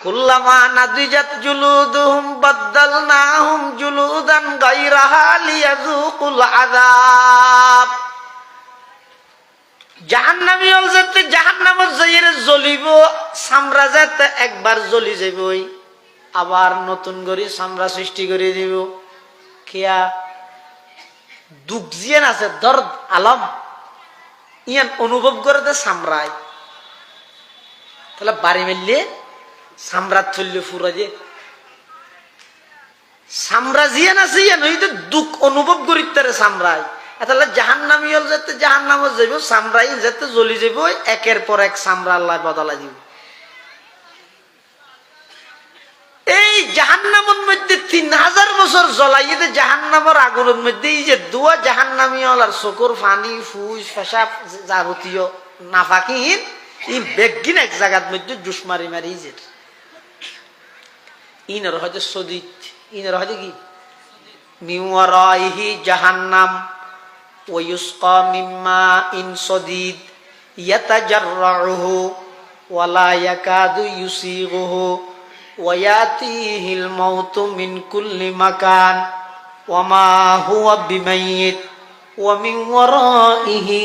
কুল্লামা নাদিজাত জুলুদুহুম বাদদালনাহুম জুলুদান গায়রাহা লিয়াযুকুল আযাব। জাহান্নামী হল যেতে জাহান্নামের যাইরে জ্বলিব, চামড়া যেতে একবার জ্বলি যাবই, আবার নতুন করে চামড়া সৃষ্টি করে দিব। কিয়া দুঃখ জিয়ান আছে, দর্দ আলম ইয়ান অনুভব করে দে চামড়ায়। তাহলে বাড়ি মেললে চামড়া চললে ফুরা যে চামড়া জিয়ান আছে ইয়ান হইতে দুঃখ অনুভব করি তারে চামড়ায়। তাহলে জাহান্নামী হল যেতে জাহান্নামে যাইব, চামড়াই যেতে জ্বলি যাব, একের পর এক চামড়া আল্লাহ বদলাই দিব। এই জাহান্নামের মধ্যে 3000 বছর জ্বলাইতে জাহান্নামের আগুনের মধ্যে এই যে দুয়া জাহান্নামী হল আর চকুর পানি ফুস পেশাব যাবতীয় নাফাকিহীন এই বেগিন এক জায়গার মধ্যে জুস মারি মারি যে ইনার হয়তো সদিত, ইনার হয়তো কি মিওয়ারাইহি জাহান্নাম ওয়ায়ুসকা মিম্মা ইন সদিদ ইয়াতাজাররুহু ওয়ালা ইয়াকাদু ইউসিগুহু ওয়ায়াতিহিল মাউতু মিন কুল্লি মাকান ওয়ামা হুয়া বিমাইয়িত ওয়া মিন ওয়ারাইহি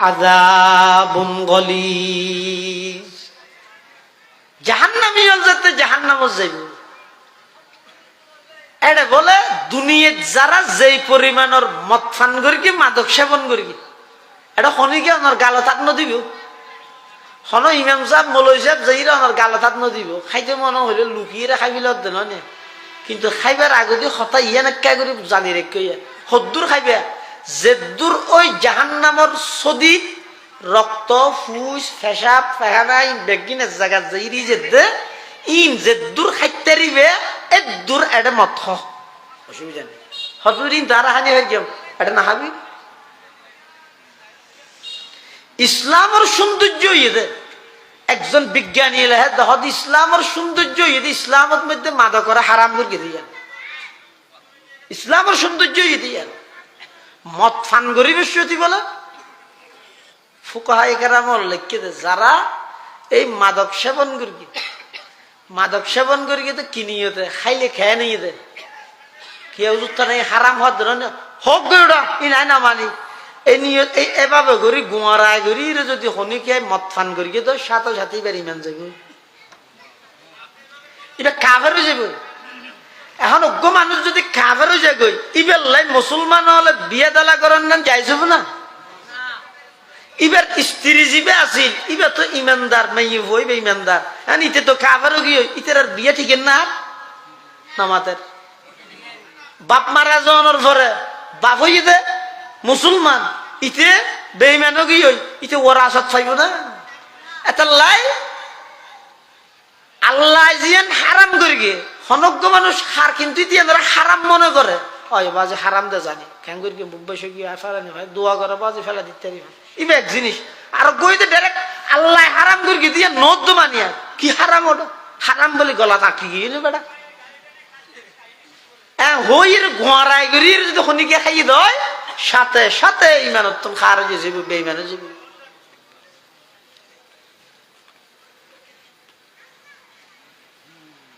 আযাবুন গলীজ। জাহান্নামী হল যেতে জাহান্নামে যাইব। এটা বলে দুনিয়াত যারা যেই পরিমাণের মদ পান করি কি মাদক সেবন করি কি এটা শনিকে ওনার গালত হাত নদিব, হন ইমাম সাহেব মৌলভী সাহেব যাইরা ওনার গালত হাত নদিব। খাইতে মনে হইলে লুকিয়ে খাইবিল না, কিন্তু খাইবার আগতে হতা ইয়া নাক্কা করে জানি রেখে হদ্দুর খাইবে যেদুর ওই জাহান্নামর সদিত রক্ত ফুস পেশাব পেখানা বেগিন জায়গা যাইরি যে ইন যেদুর খাইতে রিবে এদুর এটা মত অসুবিধা নেই। হদুর ইন তারা হানি হয়ে যাম এটা না হাবি। ইসলামের সৌন্দর্য ইয়ে একজন বিজ্ঞানী হদ ইসলামের সৌন্দর্য ইয়ে ইসলামের মধ্যে মাদক করা হারাম করে দিয়ে ইসলামের সৌন্দর্য ইয়ে দিয়ে মদ ফান গরিবের সতী বলে ফুকাহায়ে কেরামর লিখে দে যারা এই মাদক সেবন করি তো কিনিয়ে দে খাইলে খেয়ে নিয়ে দে কেউ যুক্ত নেই হারাম হওয়ার ধরনের হোক গৌড়া ই নাই না মানি এই নিয়ে এই এভাবে করি গুয়ারায় করি যদি শনি খেয়ে মদ ফান করি তো সাথে সাথে এবার ইমান যাব, এটা কাফের হয়ে যাব। এখন অজ্ঞ মানুষ যদি কাফের হয়ে যায় ইবার লাই মুসলমান হলে বিয়ে দালা করার নাম যাইছব না। এবার স্ত্রী জীবে আসিল এবার তো ইমানদার মেয়ে হইবে ইমানদার, হ্যাঁ ইতে তো কাফেরও কি ইতের আর বিয়ে ঠিক না নামাতের বাপ মারা যাওয়ানোর পরে বাপ হইয়ে দে মুসলমান ইতে বেইমানও কি হই ইতে ওরা আসাদ পাইব না। এটা লাই আল্লাহ জিয়ান হারাম করি গে হনজ্ঞ মানুষ হার কিন্তু ইতি হারাম মনে করে হয় বাজে হারাম দে জানি কেন করি বসে গিয়ে ফেলানি হয় দোয়া করে বাজে ফেলা দিতে ইবে এক জিনিস আর গইতে ডাইরেক্ট আল্লাহ হারাম করি দিয়ে নদ মানিয়া কি হারাম ওটা হারাম বলে গলা তাকি গিয়ে বেটা হইয়ের ঘোয়ারাই করি যদি শনিকে খাইয়ে দেয় সাথে সাথে ইমানত্তম খার হয়ে যাবে বেইমান হয়ে যাবে।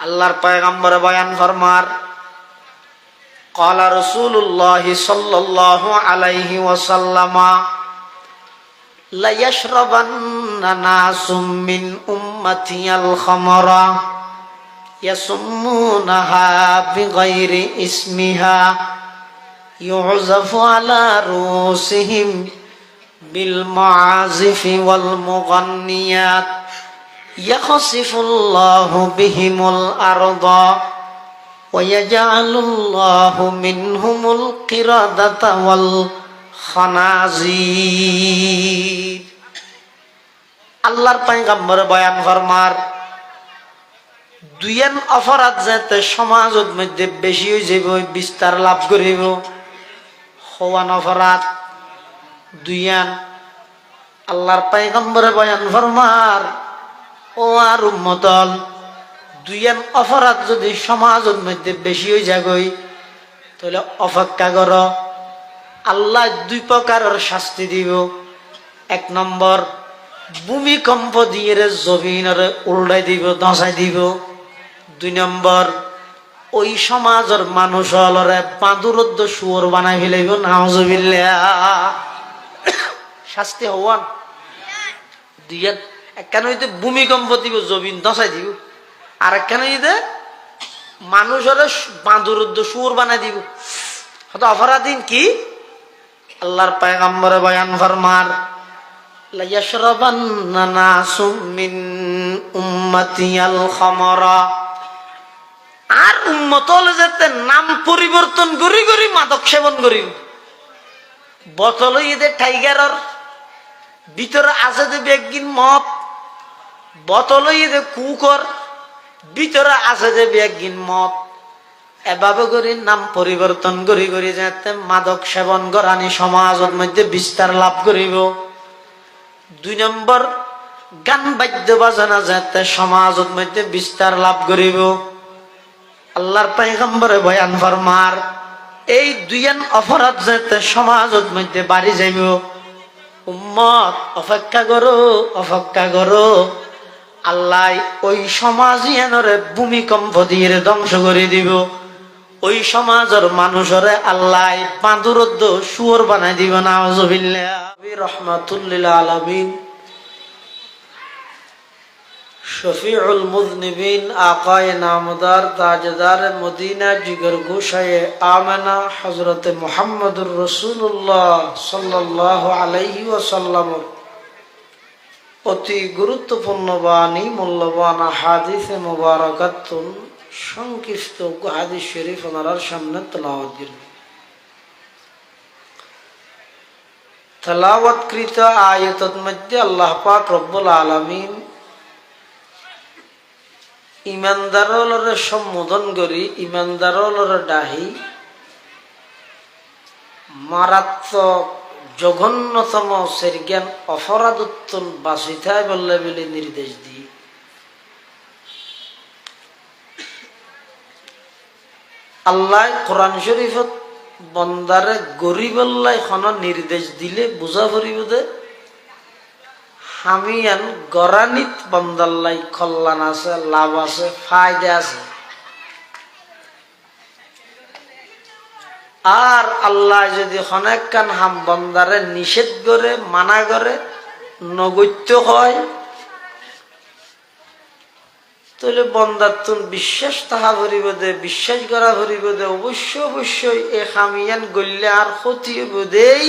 আল্লাহর পয়গম্বর বয়ান ফরমার ক্বালা রাসূলুল্লাহ সাল্লাল্লাহু আলাইহি ওয়াসাল্লাম লা ইয়াশরাবান্না নাসুম মিন উম্মাতিয়াল খামরা ইয়াসুম্মুনাহা বিগাইরি ইসমিহা ইউযাফু আলা রুসিহিম বিল মাআজিফি ওয়াল মুগান্নিয়াত ইয়াখসিফুল্লাহু বিহিমুল আরদা ওয়া ইয়াজআলুল্লাহু মিনহুমুল কিরাদাতা ওয়াল খানাজির। আল্লাহর পয়গম্বর বয়ান ফরমার দুইয়ান অপরাধ যাতে সমাজের মধ্যে বেশি হয়ে যাবে বিস্তার লাভ করিব হওয়ান অপরাধ দুইয়ান। আল্লাহর পয়গম্বরে বয়ান ফরমার ও আর উম্মতল দুইয়ান অপরাধ যদি সমাজের মধ্যে বেশি হয়ে যাগই তাহলে অপেক্ষা কর আল্লাহ দুই প্রকারের শাস্তি দিব। এক নম্বর ভূমিকম্প দিয়ে জমিনরে উল্টাই দিব, ধসাই দিব। 2 নম্বর, ওই সমাজের মানুষ হলরে বাঁদুরদ্দ শুয়োর বানাই ফেলাইব। নাউজুবিল্লাহ। শাস্তি হওয়ান দুইয়ান। একখান হইতে ভূমিকম্প দিব, জমিন ধসাই দিব। আর একখান হইতে মানুষরে বাঁদুরদ্দ শুয়োর বানাই দিব। হয়তো অপরাধীন কি? আল্লাহর পয়গম্বরে বয়ান ফরমার, লায়াশরাবান্না নাসুম মিন উম্মতিয়াল খামরা। আর উম্মত হলে যেতে নাম পরিবর্তন করি করি মাদক সেবন করি। বোতল এদের টাইগারের ভিতরে আছে যে বেগিন মদ, বোতল এদের কুকর ভিতরে আছে যে বেগিন মদ। এভাবে করে নাম পরিবর্তন করি করি যাতে মাদক সেবন করানি সমাজের মধ্যে বিস্তার লাভ করিব। 2 নম্বর, গান বাদ্য বাজনা যাতে সমাজের মধ্যে বিস্তার লাভ করিব। আল্লাহর পয়গম্বরে বয়ান ফরমার, এই 2 অপরাধ যাতে সমাজের মধ্যে বাড়ি যাইব। উম্মত অপেক্ষা করো, অপেক্ষা করো। আল্লাহ ওই সমাজিয়ানরে ভূমিকম্প দিয়ে ধ্বংস করে দিব। ওই সমাজের মানুষরে আল্লাহ বাঁদুরদ্দ শুয়োর বানাই দিব। নাউজুবিল্লাহ। রহমাতুল লিল আলামিন, শফিউল মুযনিবিন, আকায়ে নামদার, তাজদার মদিনা, জিগর গোশায়ে আমেনা, হযরত মুহাম্মদুর রাসূলুল্লাহ সাল্লাল্লাহু আলাইহি ওয়াসাল্লাম অতি গুরুত্বপূর্ণ বাণী, মূল্যবান হাদিসে মুবারাকাতুন সংক্ষিপ্ত হাদিস শরীফ ওনার সামনে তেলাওয়াত করব। তেলাওয়াতকৃত আয়াতের মধ্যে আল্লাহ পাক রব্বুল আলামিন ইমানদাররে সম্বোধন করি, ইমানদাররে ডাহি মারাত্মক জঘন্যতম সেরজ্ঞান অপরাধ উত্তম বাসিথায় বললে বলে নির্দেশ দিই। আল্লাহ কোরআন শরীফত বন্দারে গরিবল্লাই খন নির্দেশ দিলে বুঝা পড়িব যে হামিয়ান গরানিত বন্দাল্লাই কল্যাণ আছে, লাভ আছে, ফায়দা আছে। আর আল্লাহ যদি অনেক কান হাম বন্দারে নিষেধ করে, মানা করে, নগত্য হয়, তাহলে বন্দার তুন বিশ্বাস তাহা ভরিব দে, বিশ্বাস করা ভরিব দে। অবশ্যই অবশ্যই এ হামিয়ান গল্লে আর ক্ষতি হইব দেই।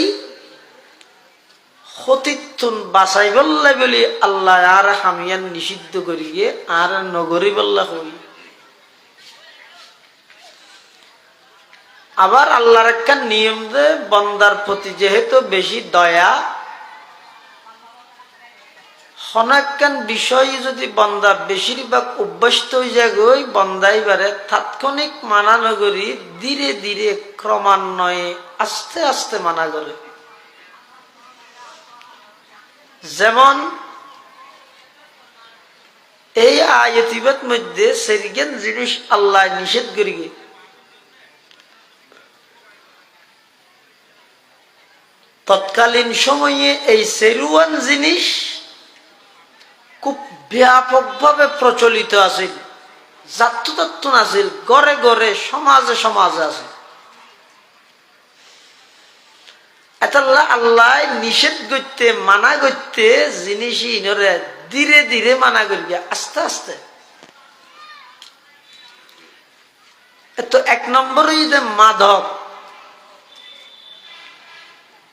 ক্ষতিতুন বাঁচাই বললে বলি আল্লাহ আর হামিয়ান নিষিদ্ধ করিয়ে আর নগরী বললা হই। আবার আল্লাহর একটা নিয়ম যে বন্দার প্রতি যেহেতু বেশি দয়া, হনাক্কান বিষয় যদি বন্দা বেশিরভাগ অভ্যস্ত হয়ে যায় গই, বন্দাই বারে তাৎক্ষণিক মানা নগরী ধীরে ধীরে ক্রমান্বয়ে আস্তে আস্তে মানা করে। যেমন এই আয়াতিবাদ মধ্যে সেরিগেন জিনিস আল্লাহ নিষেধ করি। তৎকালীন সময়ে এই সেরুয়ান জিনিস খুব ব্যাপকভাবে প্রচলিত আছিল, জাত্তুতাত্তু আছিল, ঘরে ঘরে সমাজে সমাজে আছে। আল্লাহ নিষেধ করতে, মানা করতে জিনিসই ইনরে ধীরে ধীরে মানা করবে, আস্তে আস্তে। তো 1 নম্বরই যে মাদক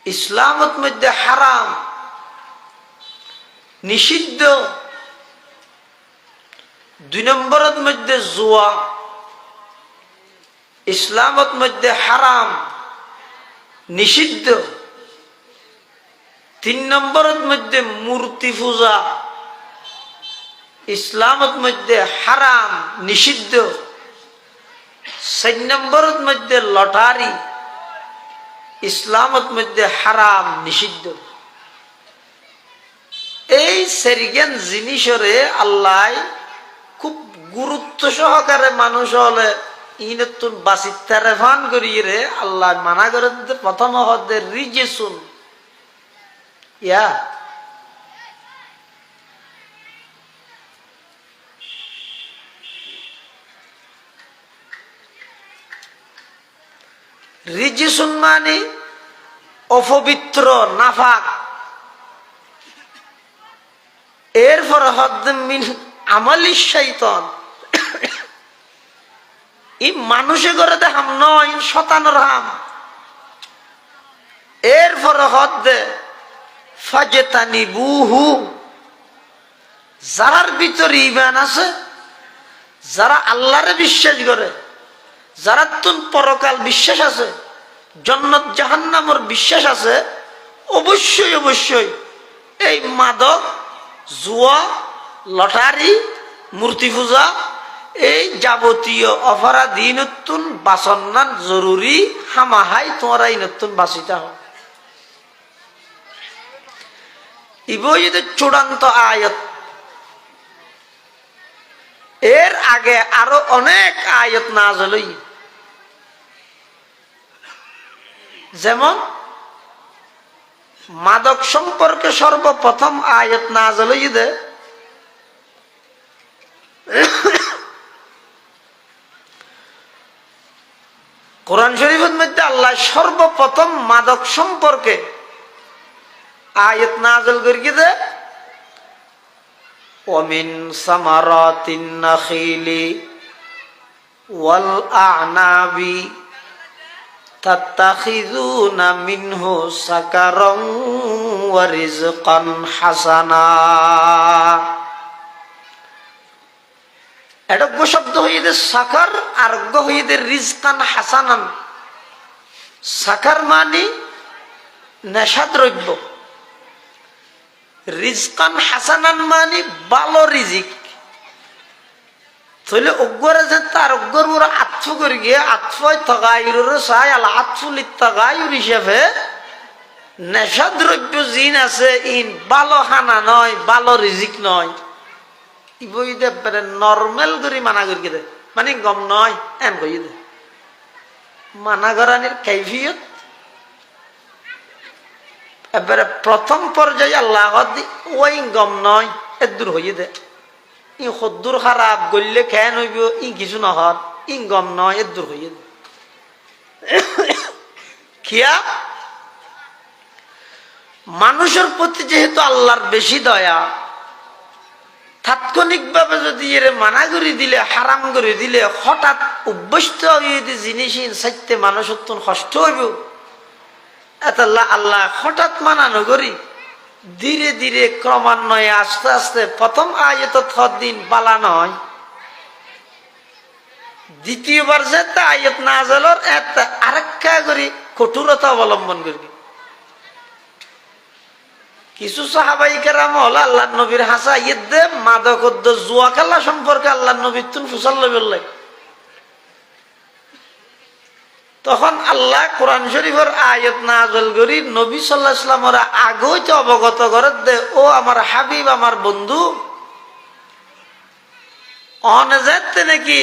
ইসলামত মধ্যে হারাম, নিষিদ্ধ। 2 নম্বরের মধ্যে জুয়া ইসলামত মধ্যে হারাম, নিষিদ্ধ। 3 নম্বরের মধ্যে মূর্তি পূজা ইসলামত মধ্যে হারাম, নিষিদ্ধ। 4 নম্বরের মধ্যে লটারি ইসলামত মধ্যে হারাম, নিষিদ্ধ। এই সেরিগান জিনিসরে আল্লাহ খুব গুরুত্ব সহকারে মানুষ হলে ইনতুন বাসিতারে ফান করিয়ে রে আল্লাহ মানা করে দিতে। প্রথম হদে রিজেসুন, ইয়া রিজিসুন মানে অপবিত্র, নাফাক। এরপর মিন আমালি শাইতান, ই মানুষে করে হাম নয়, শতানোর হাম। এরপর হদ্দে ফাজেতানি বুহু, যার ভিতরে ঈমান আছে, যারা আল্লাহরে বিশ্বাস করে, যারা তুন পরকাল বিশ্বাস আছে, জান্নাত জাহান্নামের বিশ্বাস আছে, অবশ্যই অবশ্যই এই মাদক, জুয়া, লটারি, মূর্তি পূজা, এই যাবতীয় অপরাধী নতুন বাসন্নান জরুরি হামাহাই তোমরা এই নতুন বাঁচিতে হবে। ইবই চূড়ান্ত আয়াত। এর আগে আরো অনেক আয়াত নাযিল হই, যেমন মাদক সম্পর্কে সর্বপ্রথম আয়াত নাযিল হইছে কোরআন শরীফের মধ্যে। আল্লাহ সর্বপ্রথম মাদক সম্পর্কে আয়াত নাযিল করেছে, ওয়ামিন সামারাতিন নাখিলি ওয়াল আ'নাবি তাত্তাখিযুনা মিনহু সাকারান ওয়া রিজকান হাসানা। এটা শব্দ হইতে সাকার, আর হইতে রিজকান হাসানান। সাকার মানে নেশাদ্রব্য, রিজকান হাসানান মানে ভালো রিজিক। তাহলে অজ্ঞরে যে তার অজ্ঞর পুরো আত্ম করে গিয়ে আত্ময় তগায়ুর চাই আল আত্মলিত তগায়ুর হিসেবে নেশাদ্রব্য জিন আছে, ইন ভালো খানা নয়, ভালো রিজিক নয়। ইবই দে নর্মাল করে মানা করি দে, মানে গম নয় এন কই দে মানা করানির কাইফিয়ত। এবারে প্রথম পর্যায়ে আল্লাহ ওই গম নয় এর দূর হইয়ে দে, ই সদ্দুর খারাপ গললে খেয়ে নইব, ই কিছু নহর, ই গম নয় এর দূর হইয়ে দে। খিয়া মানুষের প্রতি যেহেতু আল্লাহর বেশি দয়া, তাৎক্ষণিকভাবে যদি এর মানা করে দিলে, হারাম করে দিলে, হঠাৎ অভ্যস্ত হয়ে জিনিস সাইতে মানুষের তো কষ্ট হইব। এত আল্লাহ হঠাৎ মানানো করি ধীরে ধীরে ক্রমান্বয়ে আস্তে আস্তে প্রথম আয়াত দিন বালা নয়, দ্বিতীয়বার যে আয়াত নাযিলের আরেকটা করে কঠোরতা অবলম্বন করবি। কিছু সাহাবাই কেরাম হল আল্লাহ নবীর হাসা ইয়েদ দে মাদক জুয়া খেলা সম্পর্কে আল্লাহ নবীর তুন ফুসাল্লা বললেন। তখন আল্লাহ কোরআন শরীফের আয়াত নাযিল করি নবী সাল্লাল্লাহু আলাইহি ওয়াসাল্লামের আগেই অবগত করে দে, ও আমার হাবিব, আমার বন্ধু, অনে যেতে নাকি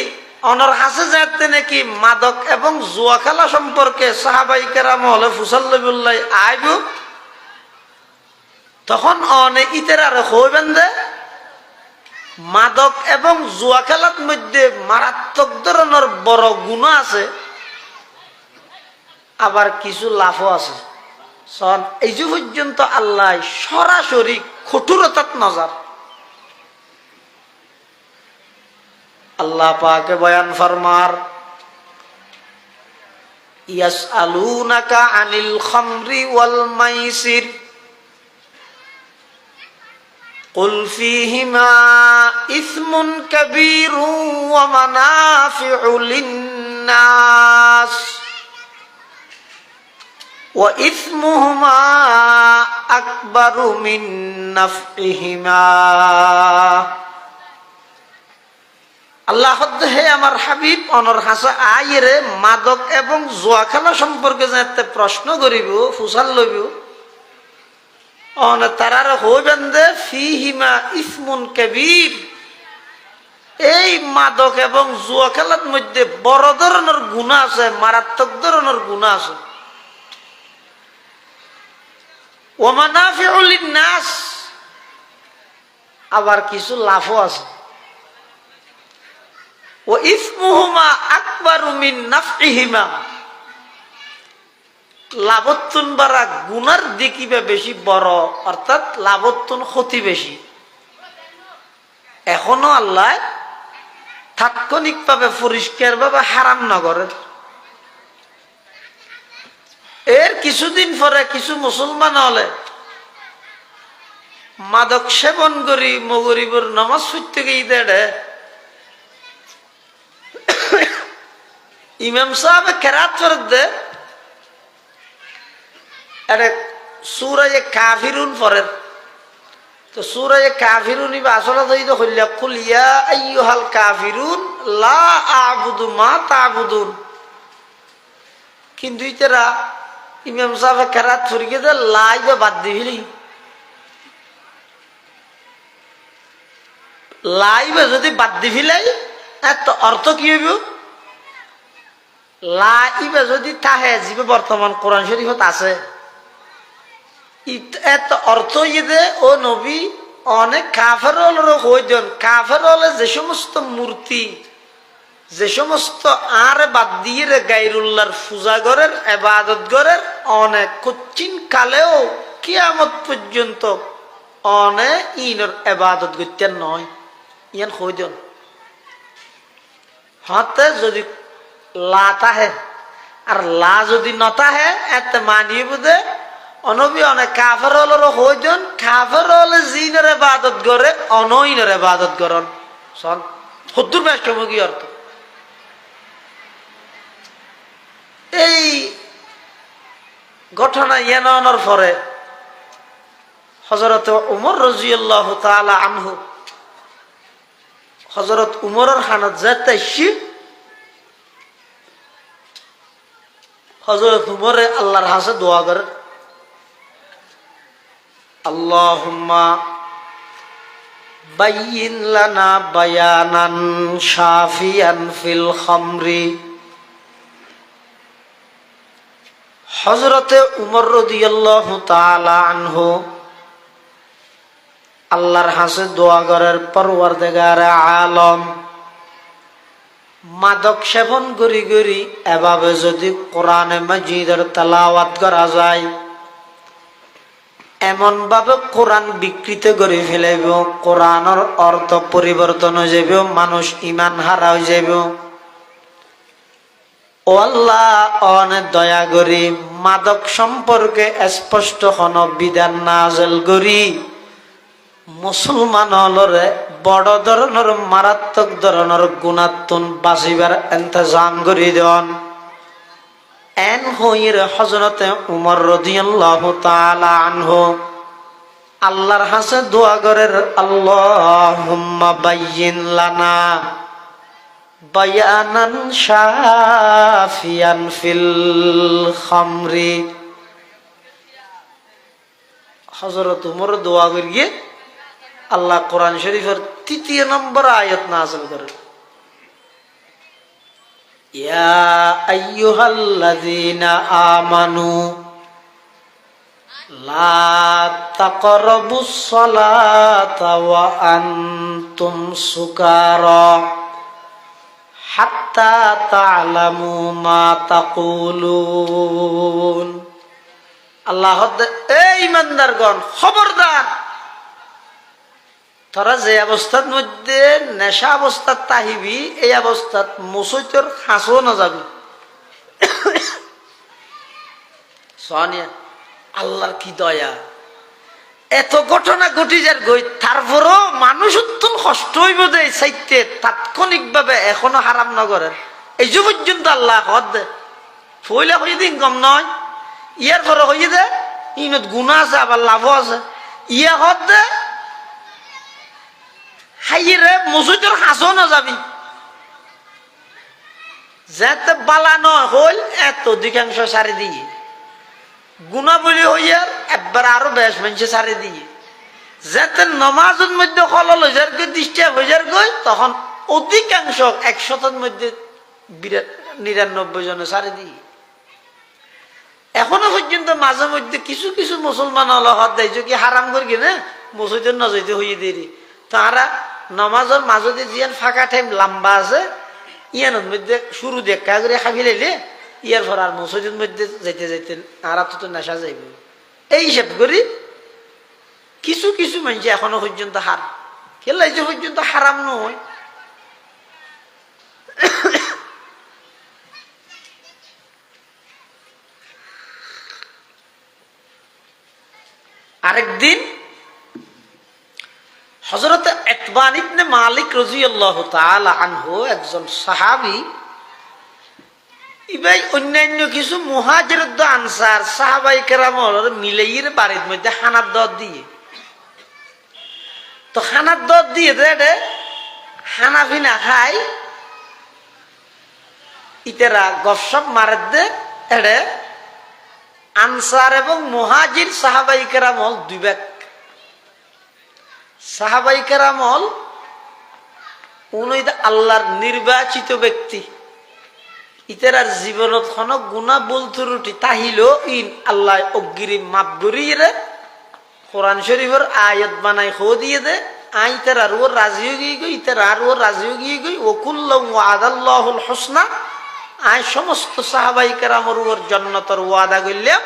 অনর হাসে যেতে নাকি মাদক এবং জুয়া খেলা সম্পর্কে সাহাবাই কেরাম হলে ফুসাল্লা বললাই আইব। তখন অনে ইতের আর হইবেন দে মাদক এবং জুয়া খেলার মধ্যে মারাত্মক ধরনের বড় গুনাহ আছে, আবার কিছু লাভও আছে। এই যে পর্যন্ত আল্লাহ সরাসরি কঠোরতার নজর আল্লাহ পাকে বয়ান ফরমার, ইয়াসআলুনাকা আনিল খামরি ওয়াল মাইসির কুল ফীহিমা ইসমুন কাবীরুন ওয়া মানাফিউ লিন-নাস ওয়া ইসমুহুমা আকবারু মিন নাফইহিমা। আল্লাহ হে আমার হাবিব, অনর হাসা আইরে মাদক এবং জুয়া খেলা সম্পর্কে যাতে প্রশ্ন করিব, ফুসাল লইব, তারার হইবেন দে ফীহিমা ইসমুন কাবীর, এই মাদক এবং জুয়া খেলার মধ্যে বড় ধরনের গুনাহ আছে, মারাত্মক ধরনের গুনাহ আছে। ওয়া মানাফিউ লিন-নাস, আবার কিছু লাভও আছে। ওয়া ইসমুহুমা আকবারু মিন নাফইহিমা, লাভত্তুন বাড়া গুনার দিকিবে বেশি বড়, অর্থাৎ লাভত্তুন ক্ষতি বেশি। এখনো আল্লাহ তাৎক্ষণিকভাবে পরিষ্কারভাবে হারাম না করেন। এর কিছুদিন পরে কিছু মুসলমান হলে মাদক সেবন করি মগরিবর নামাজ পড়তে গিয়ে দেড়ে ইমাম সাহেব কেরাত করে দে আরে সূরা কাফিরুন পড়েন। তো সূরা কাফিরুন ইবা আসলে তো হইলা কুল ইয়া আইয়ুহাল কাফিরুন লা আ'বুদু মা তা'বুদুন। কিন্তু ইতারা ইমাম সাহেব কেরাত ফুরিকে দে লাইবা বাদ দিলি, লাইবা যদি বাদ দি ফিলাই এত অর্থ কি হইব? লাইবা যদি তাহে যিবে বর্তমান কোরআন শরীফত আছে এত অর্থ ইয়ে ও নবী অনেক কাফের হইজন। কাফের হলে যে সমস্ত মূর্তি, যে সমস্ত আর বাদ দিয়ে গায়রুল্লাহর পূজা করেন, ইবাদত করেন, অনেক কঠিন কালেও কিয়ামত পর্যন্ত অনেক ইনর ইবাদত করতেন নয়। ইয়ান হইজন হাতে যদি লা তাহে আর লা যদি নতাহে এতে মানিয়ে বুঝে অনবী অনেক কাফের হলেরও হইজন। কাফের হলে জিনের ইবাদত করে অনইনের ইবাদত করেন শোন ৭০ ব্যস্তম কি অর্থ। এই ঘটনা ইয়ানোর পরে হযরত উমর রাদিয়াল্লাহু তাআলা আনহু হযরত উমরের খানাত যাইতাইছি। হযরত উমরে আল্লাহর কাছে দোয়া করে, আল্লাহুম্মা বাইয়িন লানা বায়ানান শাফিয়ান ফিল খামরি। হযরতে উমর রাদিয়াল্লাহু তাআলা আনহু আল্লাহর কাছে দোয়া করার পরওয়ারদিগার আলম মাদক সেবন করি করি এভাবে যদি কোরআনে মাজিদের তেলাওয়াত করা যায়, এমন ভাবে কোরআন বিকৃত করে ফেলাইব, কোরআনের অর্থ পরিবর্তন হয়ে যাইব, মানুষ ইমান হারা হয়ে যাইব। ও আল্লাহ অনেক দয়া করি মাদক সম্পর্কে স্পষ্ট কোন বিধান নাযিল করি মুসলমান হলরে বড় ধরনের মারাত্মক ধরনের গুণাত্মন বাঁচিবার ইন্তজাম করি দেন। এন হইর হযরতে উমর রাদিয়াল্লাহু তাআলা আনহু আল্লাহর কাছে দোয়া করেন, আল্লাহুম্মা বাইয়িন লানা বায়ানান শাফিয়ান ফিল খামরি। হযরত উমর দোয়া করিয়ে আল্লাহ কোরআন শরীফের ৩য় নম্বর আয়াত নাযিল করেন, ইয়া আইয়ুহাল্লাযীনা আমানু লা তাকরাবুস সালাতা ওয়া আনতুম সুকারা হাত্তা তা'লামু মা তাকুলুন। আল্লাহ এই ইমানদারগণ খবরদার, তোরা যে অবস্থার মধ্যে নেশা অবস্থার তাহিবি এই অবস্থাত মুসৈতর হাসও না যাবি। সোনিয়া আল্লাহর কি দয়া, এত ঘটনা ঘটি যার গই তারপরও মানুষ উত্তম কষ্ট হইব দেয় চাইতে তাৎক্ষণিক ভাবে এখনো হারাম না করেন। এই যে পর্যন্ত আল্লাহ হদ দে ফইলা হয়ে দিন কম নয়, ইয়ার পরে হয়ে দে ইনত গুণা আছে আবার লাভও আছে। ইয়া হদ দে হাইরে মসজিদের হাসও না যাবি, যাতে বালা নয় হইল এত অধিকাংশ সারি দিয়ে গুণা বলি হইয়ার একবার আরো বেশ মানুষে সারি দিয়ে যাতে নমাজের মধ্যে খলল হয়ে যার গই ডিস্টার্ব হয়ে যার গই তখন অধিকাংশ ১০০-র মধ্যে ৯৯ জনে সারি দিয়ে। এখনো পর্যন্ত মাঝে মধ্যে কিছু কিছু মুসলমান হল হাত দেয় কি হারাম করি কিনা মসজিদের নজরতে হইয়ে দেরি তারা নমাজের মাঝে জিয়ান ফাঁকা টাইম লম্বা আছে ইয়ানোর মধ্যে শুরু দেখা করে খাবি লাইলে ইয়ার পর আর মসজিদের মধ্যে যাইতে যাইতে আর তো নেশা যাইব। এই হিসাব করি কিছু কিছু মানুষ এখনো পর্যন্ত হার খেলা যে পর্যন্ত হারাম নয়। আরেকদিন হযরত ইতবান ইবনে মালিক রাদিয়াল্লাহু তাআলা আনহু একজন সাহাবী, ইবাই অন্যান্য কিছু মুহাজির আনসার সাহাবায়ে কেরামর মিলাইয়ের বাড়ির মধ্যে খানার দর দিয়ে, তো খানার দর দিয়ে দে খানা পিনা খাই ইতেরা গপসপ মারে দে এড়ে আনসার এবং মুহাজির সাহাবায়ে কেরামল দুই ভাগ। সাহাবায়ে কেরামল উনি আল্লাহর নির্বাচিত ব্যক্তি, ইতেরার জীবনত কোন গুনাহ ভুল ত্রুটি তাহিল ইন আল্লাহ অগ্রি মাফ করিয়ে কোরআন শরীফের আয়াত বানাই খো দিয়ে দে আই তেরার ও রাজি গিয়ে গই ইতেরার ও রাজি গিয়ে গই ওকুল্লাহু ওয়াদাল্লাহুল হুসনা, আই সমস্ত সাহাবায়ে কেরামর ওর জান্নাতের ওয়াদা করলাম।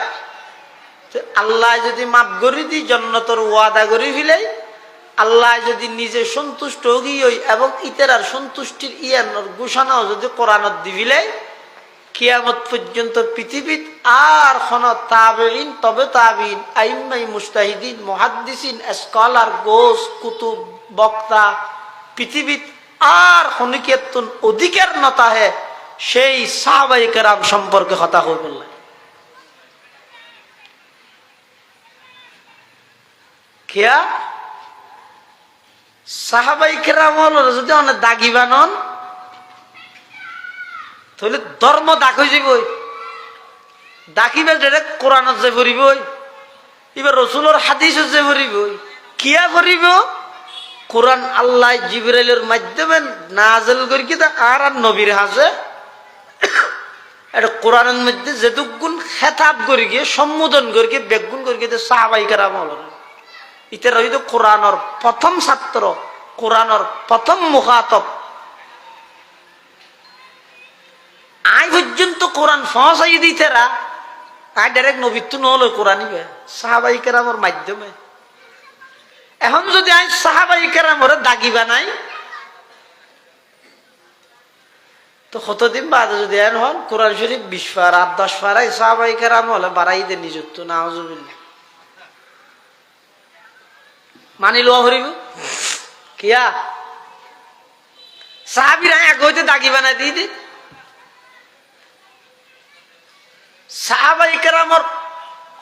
আল্লাহ যদি মাফ করে দি জান্নাতের ওয়াদা করে ফেলাই, আল্লাহ যদি নিজে সন্তুষ্ট হই এবং ইতেরার সন্তুষ্টির ইয়ানোর ঘোষণাও যদি কোরআনত দি ফেলাই, কিয়ামত পর্যন্ত পৃথিবীত আর কোন তাবেঈন তবে তাবেঈন আইম্মাই মুজতাহিদিন মুহাদ্দিসিন স্কলার গোস কুতুব বক্তা পৃথিবীত আর খনিকেতন অধিকার নতা হে সেই সাহাবায়ে কেরাম সম্পর্কে কথা হয়ে বললেন। কিয়া সাহাবায়ে কেরাম হলো যদি অনেক দাগি বানন তাহলে ধর্ম দাগ হয়ে যাব, দাকিবে ডাইরেক্ট কোরআনত যে পড়িব, এবার রসুলের হাদিসও যে পড়িব, কিয়া পড়িব কোরআন আল্লাহ জিবরাইলের মাধ্যমে নাযিল করি কি আর নবীর হাজে এটা কোরআনের মধ্যে যেটুকুন খেতাব করি গিয়ে সম্বোধন করি গিয়ে বেগুন করি গিয়ে সাহাবায়ে কেরাম হল ইতারা হয়তো কোরআনের প্রথম ছাত্র, কোরআনের প্রথম মুখাতব। আই পর্যন্ত কোরআন পৌঁছাই দিতেরা আই ডাইরেক্ট নবীত্ব নহলে কোরআন সাহাবায়ে কেরামের মাধ্যমে। এখন যদি আই সাহাবায়ে কেরামের দাগি বানাই তো কতদিন বাদে যদি এন হন কোরআন শরীফ 20 পারা 10 পারা সাহাবায়ে কেরাম হলে বাড়াই দে নিজত্ব নাউজুবিল্লাহ মানি লওয়া হরিব কিয়া সাহাবীরা এক হইতে দাগি বানাই দিয়ে দি। সাহাবায়ে কেরামর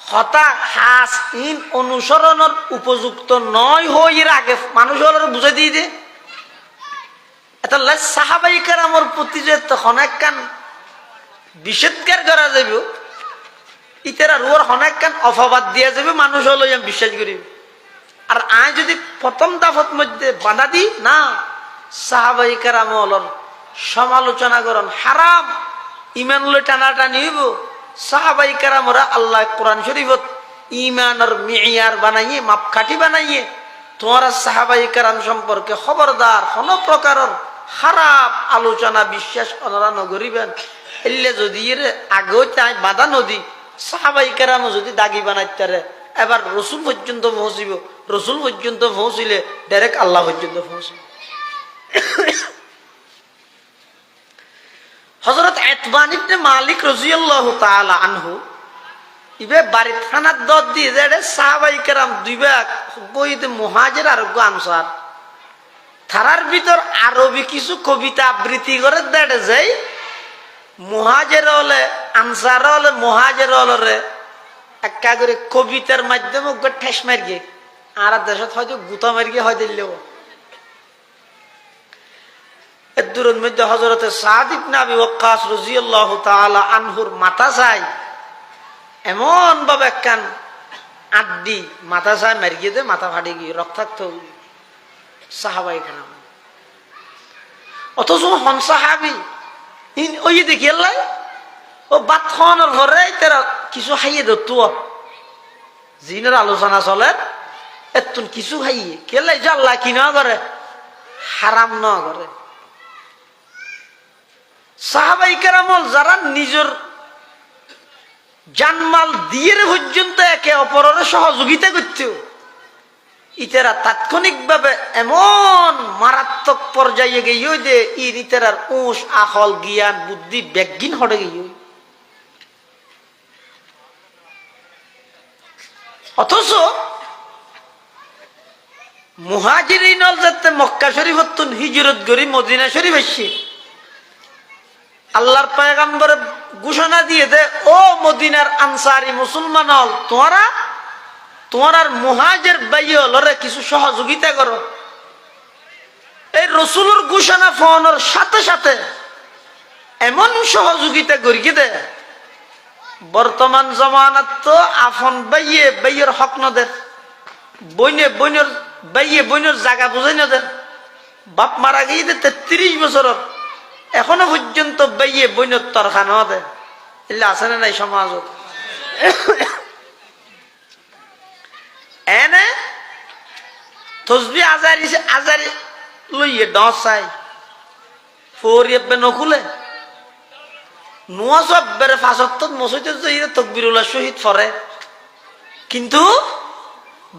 হতা হাস ইন অনুসরণের উপযুক্ত নয় হইর আগে মানুষ হল বুঝাই দিয়ে দে। এটা সাহাবায়ে কেরামর প্রতি যে তখন একখান নিষেধকার করা যাব ইতারা রুয়ার অনেকখান অফাবাদ দিয়া যাবে, মানুষ হলো বিশ্বাস করিব। আর আয় যদি প্রথম দাফত মধ্যে বাধা দি না সাহাবায়ে কেরাম হলন সমালোচনা করন হারাম ইমান লই টানাটানি হইব। সাহাবায়ে কেরামরা আল্লাহ কোরআন শরীফত ইমানের মিয়ার বানাইয়ে মাপকাঠি বানাইয়ে তোমারা সাহাবায়ে কেরাম সম্পর্কে খবরদার কোন প্রকারের খারাপ আলোচনা বিশ্বাস ওনারা নগরিবেন। এলে যদি এর আগেও চাই বাধা নদী সাহাবায়ে কেরাম যদি দাগি বানাইতারে এবার রসুল পর্যন্ত পৌঁছিব, রসুল পর্যন্ত পৌঁছিলে ডাইরেক্ট আল্লাহ পর্যন্ত পৌঁছিব। হযরত ইতবান ইবনে মালিক রাদিয়াল্লাহু তাআলা আনহু ইবে বাড়িত খানার দর দিয়ে যে সাহাবায়ে কেরাম দুই ভাগ বইতে মুহাজির আর আনসার থারার ভিতর আরবি কিছু কবিতা আবৃত্তি করে দেড়ে যাই মুহাজির হলে আনসার হলে মুহাজির হলে একটা করে কবিতার মাধ্যমে ঠেস মার গিয়ে আর দেশত হয়তো গুতা মার গিয়ে হয় দিলেও এর দূরের মধ্যে হযরতে সাদ ইবনে আবি ওয়াক্কাস রাদিয়াল্লাহু তাআলা আনহুর মাথা চাই এমন ভাবে একখান আড্ডি মাথা চাই মার গিয়ে দে মাথা ফাটি গিয়ে রক্তাক্ত সাহাবায়ে কেরাম। অথচ হন সাহাবি ওই দেখি আল্লাহ ও বাত খাওয়ানোর ঘরে তারা কিছু খাইয়ে ধরতো জিনের আলোচনা চলে এতুন কিছু খাইয়ে কেলাই যে আল্লাহ কি না করে হারাম না করে। সাহাবায়ে কেরাম যারা নিজের জানমাল দিয়ে পর্যন্ত একে অপরের সহযোগিতা করত। ইতারা তাৎক্ষণিকভাবে এমন মারাত্মক পর্যায়ে গিয়ে যে ইতারার উঁশ আখল জ্ঞান বুদ্ধি ব্যাজ্ঞান হটে গিয়ে। অথচ মুহাজিরিন যাতে মক্কা শরীফ হিজরত করি মদিনা শরীফ আসছে, আল্লাহর পয়গম্বর ঘোষণা দিয়ে দে, ও মদিনার আনসারি মুসলমান হল, তোমার মুহাজির বাইরে কিছু সহযোগিতা করো। এই রসুলের ঘোষণা ফোনের সাথে সাথে এমন সহযোগিতা করি দে, বর্তমান জমানাত তো আফন বাইয়ের হক নদের, বইনের বইনের জায়গা বুঝাই নদের। বাপ মারা গিয়ে 33 বছরের এখনো পর্যন্ত বইনের তরখান দে, এলে আছে না নাই সমাজ। এনে তসবি আজারি লইয়ে ডাই ফোরিয়ে নকুলে নোয়া সব বেড়ে ফাঁসত মসজিদে তকবিরুল্লাহ শহীদ ফরে, কিন্তু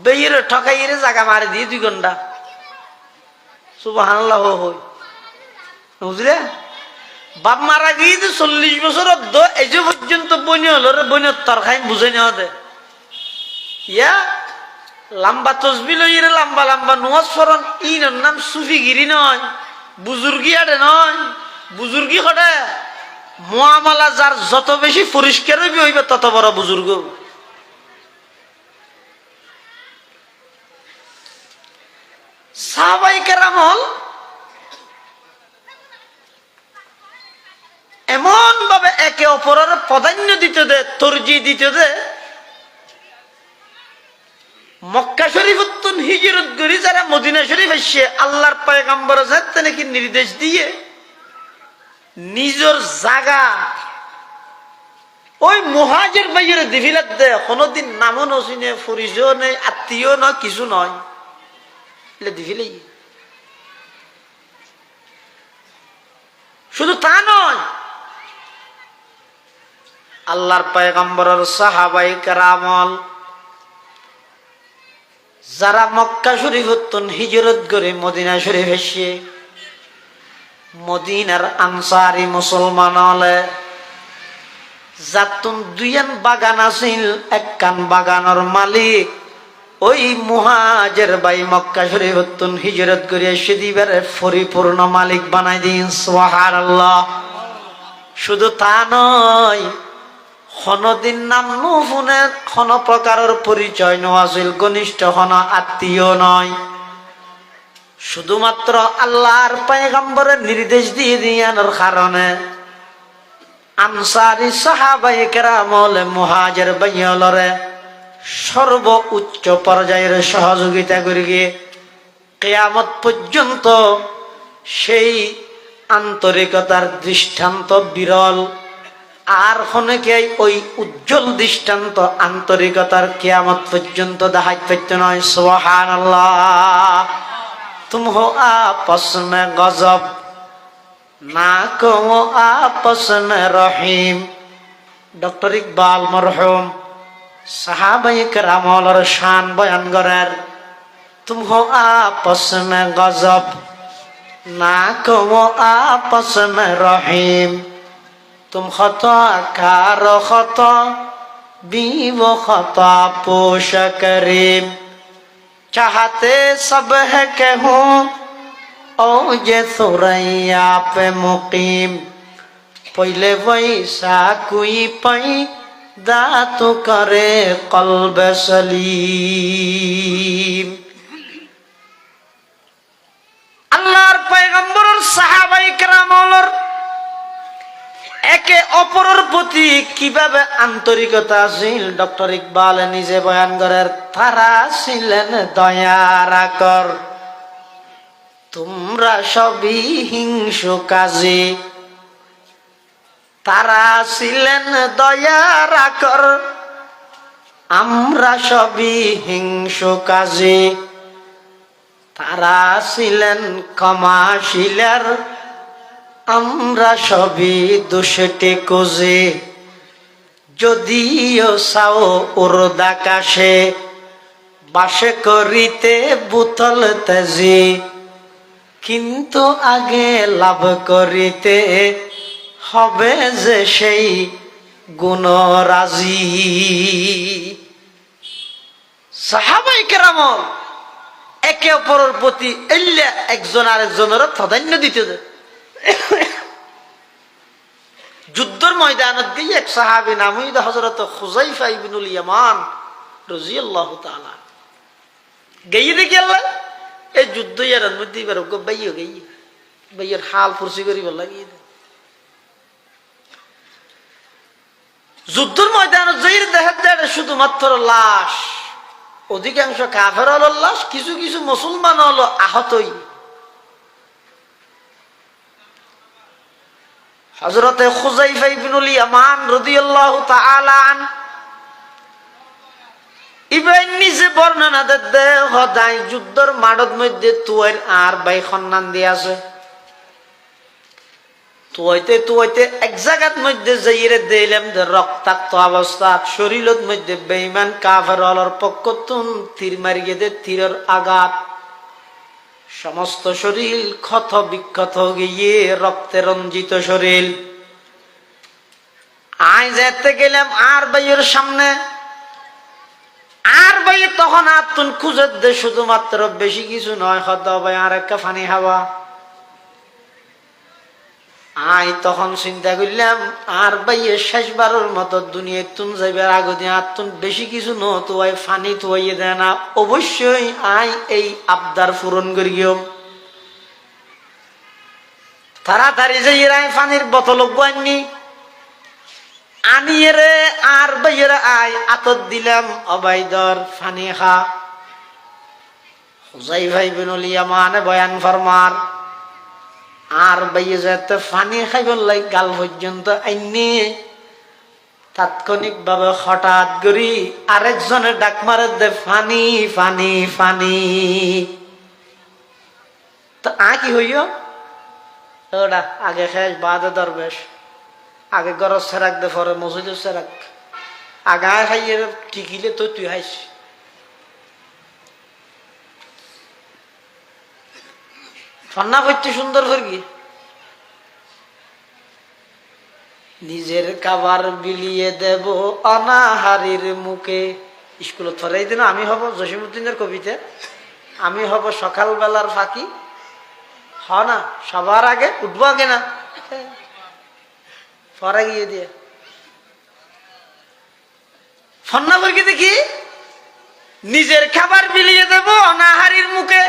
বেয়ের ঠকাইয়ের জায়গা মারি দিয়ে 2 ঘন্টা সুবহানাল্লাহ হই বুঝলে। বাপ মারা গিয়ে 40 বছর এই যে পর্যন্ত বনি হল বইনের তরখাই বুঝে নেওয়া দে। ইয়া লম্বা তসবি লইয়ে লম্বা লম্বা নোয়াজ ফরন ইনর নাম সুফিগিরি নয়, বুজুর্গি আড়ে নয়, বুজুর্গি হটে মুআমালা যার যত বেশি পরিষ্কার হইবে তত বড় বুজুর্গ। সাহাবায়ে কেরাম এমন ভাবে একে অপরের প্রাধান্য দিতে দে, তরজি দিতে দে, মক্কা শরীফ হিজরত করি যারা মদিনা শরীফ এসে আল্লাহর পয়গম্বর যাতে নাকি নির্দেশ দিয়ে নিজের জায়গা ওই মুহাজির বাইরে দিভিলাত দে, কোনদিন নামও নচিনে, পরিচয় নেই, আত্মীয় নয়, কিছু নয়, দিভিলেই। শুধু তা নয়, আল্লাহর পয়গম্বরের সাহাবায়ে কেরাম যারা মক্কা শরীফ হিজরত করে মদিনা শরীফ এসে মদিনার আনসারি মুসলমান হলে যাতুন 2 বাগান আছিল, 1 বাগানের মালিক ওই মুহাজির ভাই মক্কা শরীফ হিজরত করে এসে দিবার পরিপূর্ণ মালিক বানাই দিন সুবহানাল্লাহ। শুধু তা নয়, কোনদিন নাম নুফুনের কোন প্রকারের পরিচয় নছিল, ঘনিষ্ঠ কোন আত্মীয় নয়, শুধুমাত্র আল্লাহর পয়গম্বরের নির্দেশ দিয়ে দিয়ানোর কারণে আনসারি সাহাবায়ে কেরাম মুহাজির ভাইয়লরে সর্ব উচ্চ পর্যায়ের সহযোগিতা করে গিয়ে কিয়ামত পর্যন্ত সেই আন্তরিকতার দৃষ্টান্ত বিরল। আর অনেকে ওই উজ্জ্বল দৃষ্টান্ত আন্তরিকতার কিয়ামত পর্যন্ত দেখাইতে পারত নয়। সুবহানাল্লাহ। तुम हो आपस में गजब ना कहो आपस में रहीम। डॉक्टर इकबाल मरहुम साहाबाए केरामर शान बयान करें, तुम हो आपस में गजब ना कहो आपस में रहीम। तुम खता कारो खता बीव खता पोश करीम। चाहते सब है कहूँ ओ जे सुरैया पे मुकीम। पहले वैसा कोई पैदा तो करे कल्ब सलीम। আল্লাহর পয়গম্বরের সাহাবায়ে কেরামর একে অপরের প্রতি কিভাবে আন্তরিকতা ছিল ডক্টর ইকবাল নিজে বয়ান করেন। তারা ছিলেন দয়ার আকর, তোমরা সবই হিংসুকাজী। তারা ছিলেন দয়ার আকর, আমরা সবই হিংসুকাজী। তারা ছিলেন ক্ষমাশীলার, আমরা সবই দুষ্টে কুজে। যদিও চাও উর্দাকাশে বাসে করিতে বুতল তেজি, কিন্তু আগে লাভ করিতে হবে যে সেই গুণরাজি। সাহাবায়ে কেরাম একে অপরের প্রতি একজন আরেকজনের প্রাধান্য দিতে দেয়। যুদ্ধের ময়দানত গিয়ে এক সাহাবী নাম হইল হযরত হুযায়ফা ইবনুল ইয়ামান রাদিয়াল্লাহু তাআলা গিয়ে দেখি আল্লাহ এই যুদ্ধ ইয়ার মধ্যে এবার বাইও গিয়ে বাইয়ের হাল ফুরসি করি বল লাগিয়ে যুদ্ধের ময়দানত যাই দেখা যায় শুধুমাত্র লাশ, অধিকাংশ কাফের হলো লাশ, কিছু কিছু মুসলমান হলো আহতই। হযরতে হুযায়ফা ইবনুল ইয়ামান রাদিয়াল্লাহু তাআলা আন ইবন নিজে বর্ণনা দেতে হদাই যুদ্ধের মাঠের মধ্যে তুয়ার আর বাই খন্নান দিয়ে আছে। তুয়াইতে এক জায়গার মধ্যে যাইরে দিলাম যে রক্তাক্ত অবস্থা, শরীরের মধ্যে বেঈমান কাফের হলর পক্ষতুন তীর মারিয়ে দে, তীরের আঘাত সমস্ত শরীর ক্ষত বিক্ষত গিয়ে রক্তে রঞ্জিত শরীর। আয় যেতে গেলাম আর ভাইয়ের সামনে, আর ভাই তখন আতুন খুঁজে দে, শুধুমাত্র বেশি কিছু নয়, হদ ভাই আর একটা ফানি হাওয়া। আয় তখন চিন্তা করলাম আর ভাইয়ে শেষবারের মতো দুনিয়া তুন যাইবার আগে দিয়ে আতুন বেশি কিছু ন তো ফানি তুয়াইয়ে দেয় না, অবশ্যই আয় এই আবদার পূরণ করি গিয়ে তাড়াতাড়ি যাই পানির বোতল আনি আনিয়ে রে আর ভাইয়েরা আয় আতত দিলাম অবাইদর ফানি খা। হুযায়ফা ইবনুল ইয়ামান বয়ান ফরমার আর ভাইয়ে যেতে ফানি খাইবার লাই গাল পর্যন্ত আইনি তাৎক্ষণিক ভাবে হঠাৎ করি আরেকজনের ডাক মারে দে ফানি ফানি ফানি। তো কি হইও ওটা আগে শেষ বাদে দরবেশ, আগে গরজ সেরাক দে পরে মসজিদ সেরাক, আগা খাইয়ে টিকিলে তো তুই হাইস। ফন্না করতে সুন্দর করবি নিজের খাবার বিলিয়ে দেব অনাহারির মুখে। স্কুলত ফরাই দিন আমি হব জসিমউদ্দিনের কবিতা, আমি হব সকালবেলার ফাঁকি, হ না সবার আগে উঠবো আগে না পরে গিয়ে দিয়ে ফন্না বইকে দেখি নিজের খাবার বিলিয়ে দেব অনাহারির মুখে।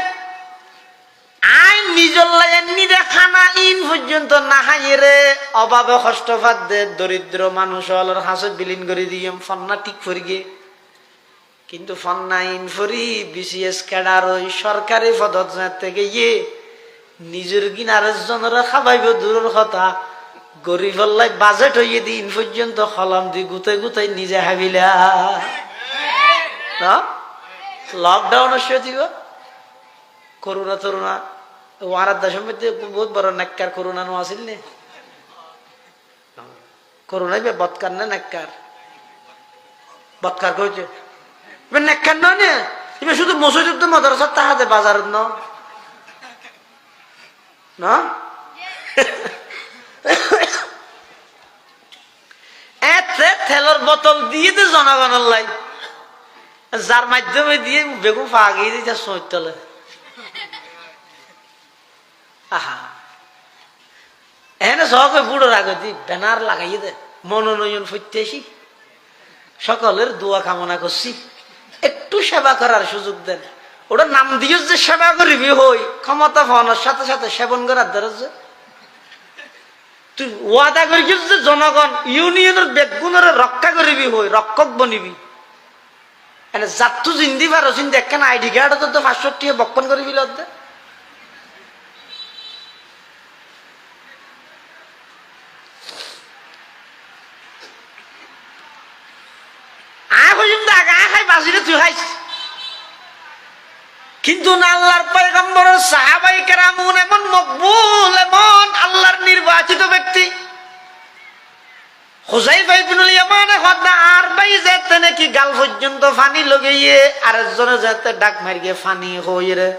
আই নিজর লাইন নিরে খানা ইন পর্যন্ত না হাইয়ে রে অভাবে কষ্টপাত দে দরিদ্র মানুষ হলর হাসে বিলীন করে দিম ফন্না ঠিক ফরি গে। কিন্তু ফন্না ইন ফরি বিসিএস ক্যাডার ওই সরকারি পদত থেকে ইয়ে নিজের কিনারের জনরা খাবাইব দূরের কথা, গরিব লাই বাজেট হইয়ে দিন পর্যন্ত কলম দি গুতে গুতে নিজে হাবিলা। লকডাউন দিব করোনা তরুণা ওয়ার দেশের মধ্যে বহুত বড় নাক্কার করোনা নো আসিল নে করোনাই বৎকার না নাক্কার বৎকার কইছে নাক্কার নয় না এবার শুধু মসজিদ মাদ্রাসা তাহাতে বাজার না তেলের বোতল দিয়ে তো জনগণের লাই যার মাধ্যমে দিয়ে বেগুন ফাগিয়ে দিতে সৈতলে আহা এনে সব বুড়োর আগতি ব্যানার লাগাইয়ে দে মনোনয়ন প্রত্যাশী সকলের দোয়া কামনা করছি, একটু সেবা করার সুযোগ দেন। ওটা নাম দিয়ে যে সেবা করিবি হই ক্ষমতা পাওয়ানোর সাথে সাথে সেবন করার দ্বারা যে তুই ওয়াদা করিস যে জনগণ ইউনিয়নের বেগুনের রক্ষা করিবি হই রক্ষক বনিবি এনে যাত্তু জিন্দি পারো চিন্তা একখান আইডি কার্ড তো 500 টাকা বক্ষণ করিবি লদ্দে কিন্তু আল্লাহর পয়গম্বরের সাহাবায়ে কেরামুন এমন মকবুল, এমন আল্লাহর নির্বাচিত ব্যক্তি হুযায়ফা ইবনুল ইয়ামানে হদা আর ভাই যেতে নাকি গাল পর্যন্ত পানি লগাইয়ে আরেকজনে যেতে ডাক মারিয়ে পানি হইরে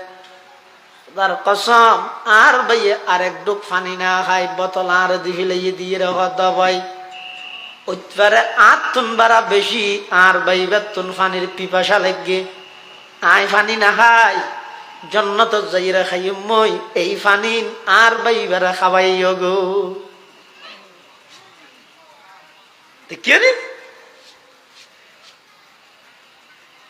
তার কসম আর ভাই আরেক ডুক পানি না খাই বোতল আর দিলে দিয়ে রে হদা ভাই উৎপারে আতুন বাড়া বেশি আর ভাই বেতুন পানির পিপাসা লাগে আই পানি না খাই জন্নত যাইরা খাই মই এই পানি আর ভাই বারা খাওয়াইও গো কি রে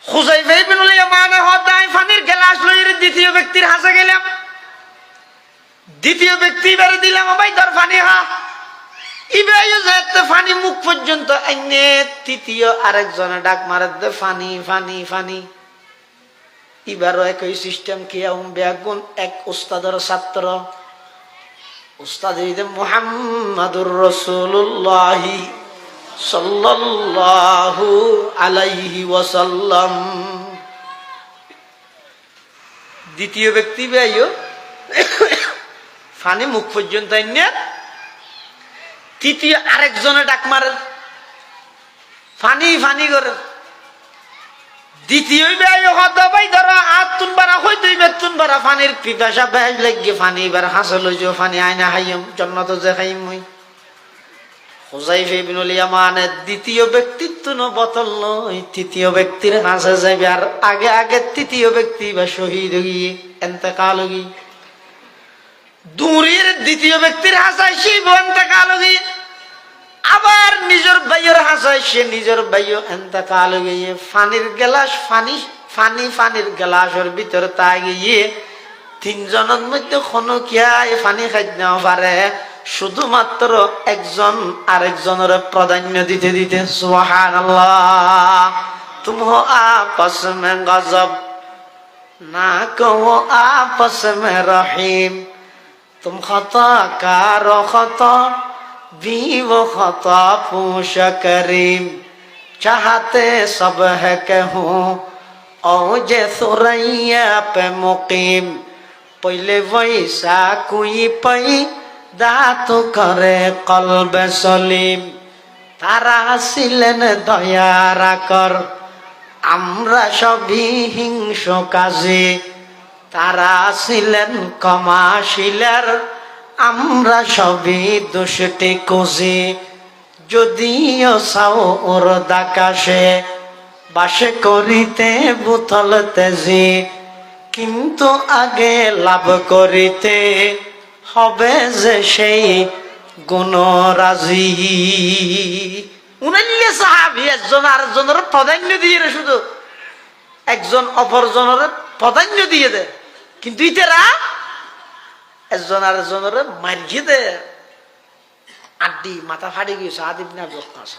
হুযায়ফা ইবনুল ইয়ামান হদাই পানির গ্লাস লইরে দ্বিতীয় ব্যক্তির হাসে গেলাম দ্বিতীয় ব্যক্তি বারে দিলাম ভাই ধর পানি খা ইবাইও যেতে পানি মুখ পর্যন্ত আইনে তৃতীয় আরেকজনে ডাক মারে দে পানি পানি পানি এবারও একই সিস্টেম কিয়াম বেগুন এক উস্তাদের ছাত্র উস্তাদ হইতে মুহাম্মাদুর রাসূলুল্লাহ সাল্লাল্লাহু আলাইহি ওয়াসাল্লাম দ্বিতীয় ব্যক্তি বেআইও পানি মুখ পর্যন্ত আইনে তৃতীয় আরেকজনে ডাক মারে পানি পানি করে দ্বিতীয় ভাই ধরো আতুন বারা হইতে বেতুন বারা পানির পিপাসা বেশ লাগে পানি এবার হাসল হইছে পানি আয়না খাইম জন্নত যে খাইম মই হুযায়ফা ইবনুল ইয়ামানের দ্বিতীয় ব্যক্তিত্ব ন বোতল নয় তৃতীয় ব্যক্তির হাসে যাবে আর আগে আগে তৃতীয় ব্যক্তি বা শহীদ হয়ে ইন্তেকাল হয়ে দূরের দ্বিতীয় ব্যক্তির হাসায় সে ইন্তেকাল হয়ে আবার নিজের ভাইয়ের হাসায় সে নিজের ভাইও ইন্তেকাল হয়ে পানির গ্লাস পানি পানি পানির গ্লাসের ভিতরে তা গিয়ে তিনজনের মধ্যে কোনো কিয়ায় পানি খাইতে না পারে শুধুমাত্র একজন আরেকজনের প্রাধান্য দিতে দিতে সুবহানাল্লাহ তুম হো আপস মে গজব না কহো আপস মে রহিম तुम खता कारो खता भी वो खता पूछ करीम चाहते सब है कहूँ ओ जे सुरैया पे मुकीम पहले वैसा कोई पई दात करे कल्ब सलीम तारा ছিলেন দয়া রাখর আমরা সবই হিংস কাজে তারা ছিলেন ক্ষমাশীলের আমরা সবই দোষটি কোজে যদিও চাও ওর দাকাশে বাসে করিতে বুথল তেজি কিন্তু আগে লাভ করিতে হবে যে সেই গুণরাজি উনাইলে সাহাবী একজন আরেকজনের প্রাধান্য দিয়ে শুধু একজন অপরজনের প্রাধান্য দিয়ে দেয় কিন্তু ইতেরা একজন আরেকজনের মারিয়ে দে আড্ডি মাথা ফাড়ি গিয়েছে সাদ ইবনে আবি ওয়াক্কাস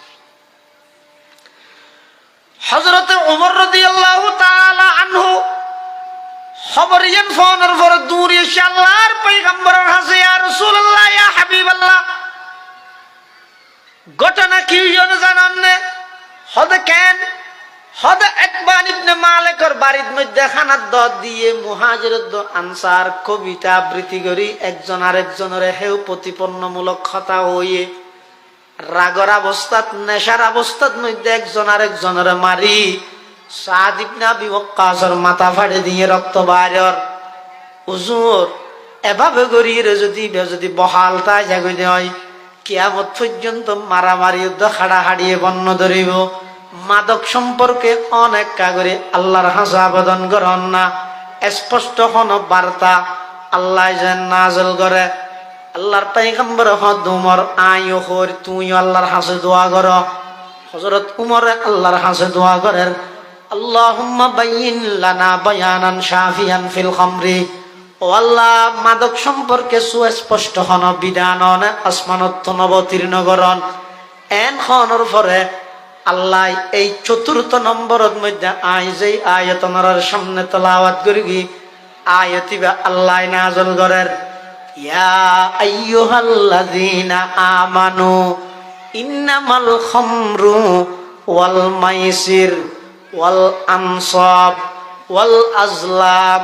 হযরত ওমর রাদিয়াল্লাহু তাআলা আনহু খবরিয়ান ফোনের পরে দূর এসে আল্লাহর পয়গম্বরের কাছে ইয়া রাসূলুল্লাহ ইয়া হাবিবাল্লাহ ঘটনা কি হইলো জানেন না হদ কেন হদ একবার ইবনে মালিকের বাড়ির মধ্যে খানার দদ দিয়ে মুহাজিরুদ আনসার কবিতা আবৃত্তি করি একজন আরেকজনের হেউ প্রতিপন্নমূলক কথা হইয়ে রাগর অবস্থাত নেশার অবস্থার মধ্যে একজন আরেকজনের মারি সাদ ইবনে আবি ওয়াক্কাসের মাথা ফাড়ে দিয়ে রক্ত বাইর হুজুর এভাবে গরিয়ে যদি বহাল তাই জাগিতে হয় কিয়ামত পর্যন্ত মারামারি যুদ্ধ হাড়াহাড়িয়ে বন্য ধরিব মাদক সম্পর্কে অনেক কাগরে আল্লাহর হাসা আবেদন করেন না স্পষ্ট হন বার্তা আল্লাহ যেন নাযিল করে আল্লাহর পয়গম্বর হদ উমর আইও হর তুই আল্লাহর হাসে দোয়া কর হযরত উমর আল্লাহর হাসে দোয়া করেন আল্লাহুম্মা বাইয়িন লানা বায়ানান শাফিয়ান ফিল খামরি ও আল্লাহ মাদক সম্পর্কে সুস্পষ্ট হন বিধান আসমানত নবতীর্ণ করন এন খনর পরে আল্লাহ এই চতুর্থ নম্বরের মধ্যে যেই আয়াত আমার সামনে তেলাওয়াত করি আয়াতিবা আল্লাহ নাযিল করেন ইয়া আইয়ুহাল্লাযীনা আমানু ইন্নামাল খামরু ওয়াল মাইসির ওয়াল আনসাব ওয়াল আজলাম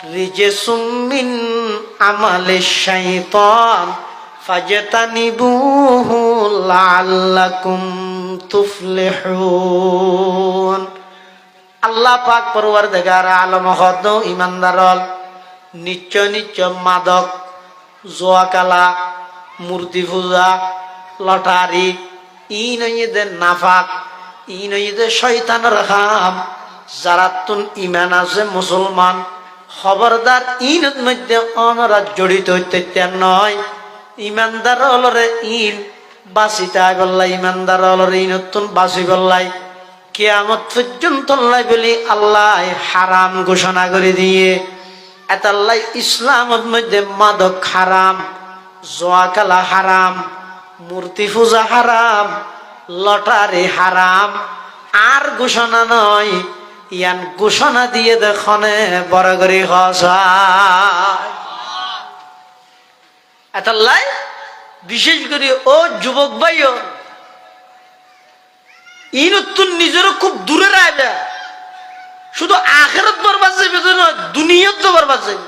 রিজসুম মিন আমালিশ শাইতান ফাজতানিবুহু লাআল্লাকুম তুফলিহুন। আল্লাহ পাক পরওয়ারদিগার আলম হদ ইমানদারল নিশ্চয় নিশ্চয় মাদক, জোয়াকালা, মূর্তি পূজা, লটারি, ই নইদের নাফাক, ই নইদের শয়তানের কাম। যারা তুন ইমান আছে মুসলমান, খবরদার ইনের মধ্যে অনরা জড়িত হইতে নয়। ইমানদার অলরে ইন বাঁচিতে বললাই, ইমানদার অলরে ইনতুন বাঁচি বললাই কিয়ামত পর্যন্ত বলি আল্লাহ হারাম ঘোষণা করে দিয়ে। এতাল্লাই ইসলামের মধ্যে মাদক হারাম, জোয়াকালা হারাম, মূর্তি পূজা হারাম, লটারি হারাম। আর ঘোষণা নয়, ইয়ান ঘোষণা দিয়ে দেখনে বড় করে এতাল্লাই বিশেষ করে ও যুবক ভাইও ইনতুন নিজেরও খুব দূরে রাখবে। শুধু আখিরাত বরবাদ যাবে তো নয়, দুনিয়াও তো বরবাদ যাবে,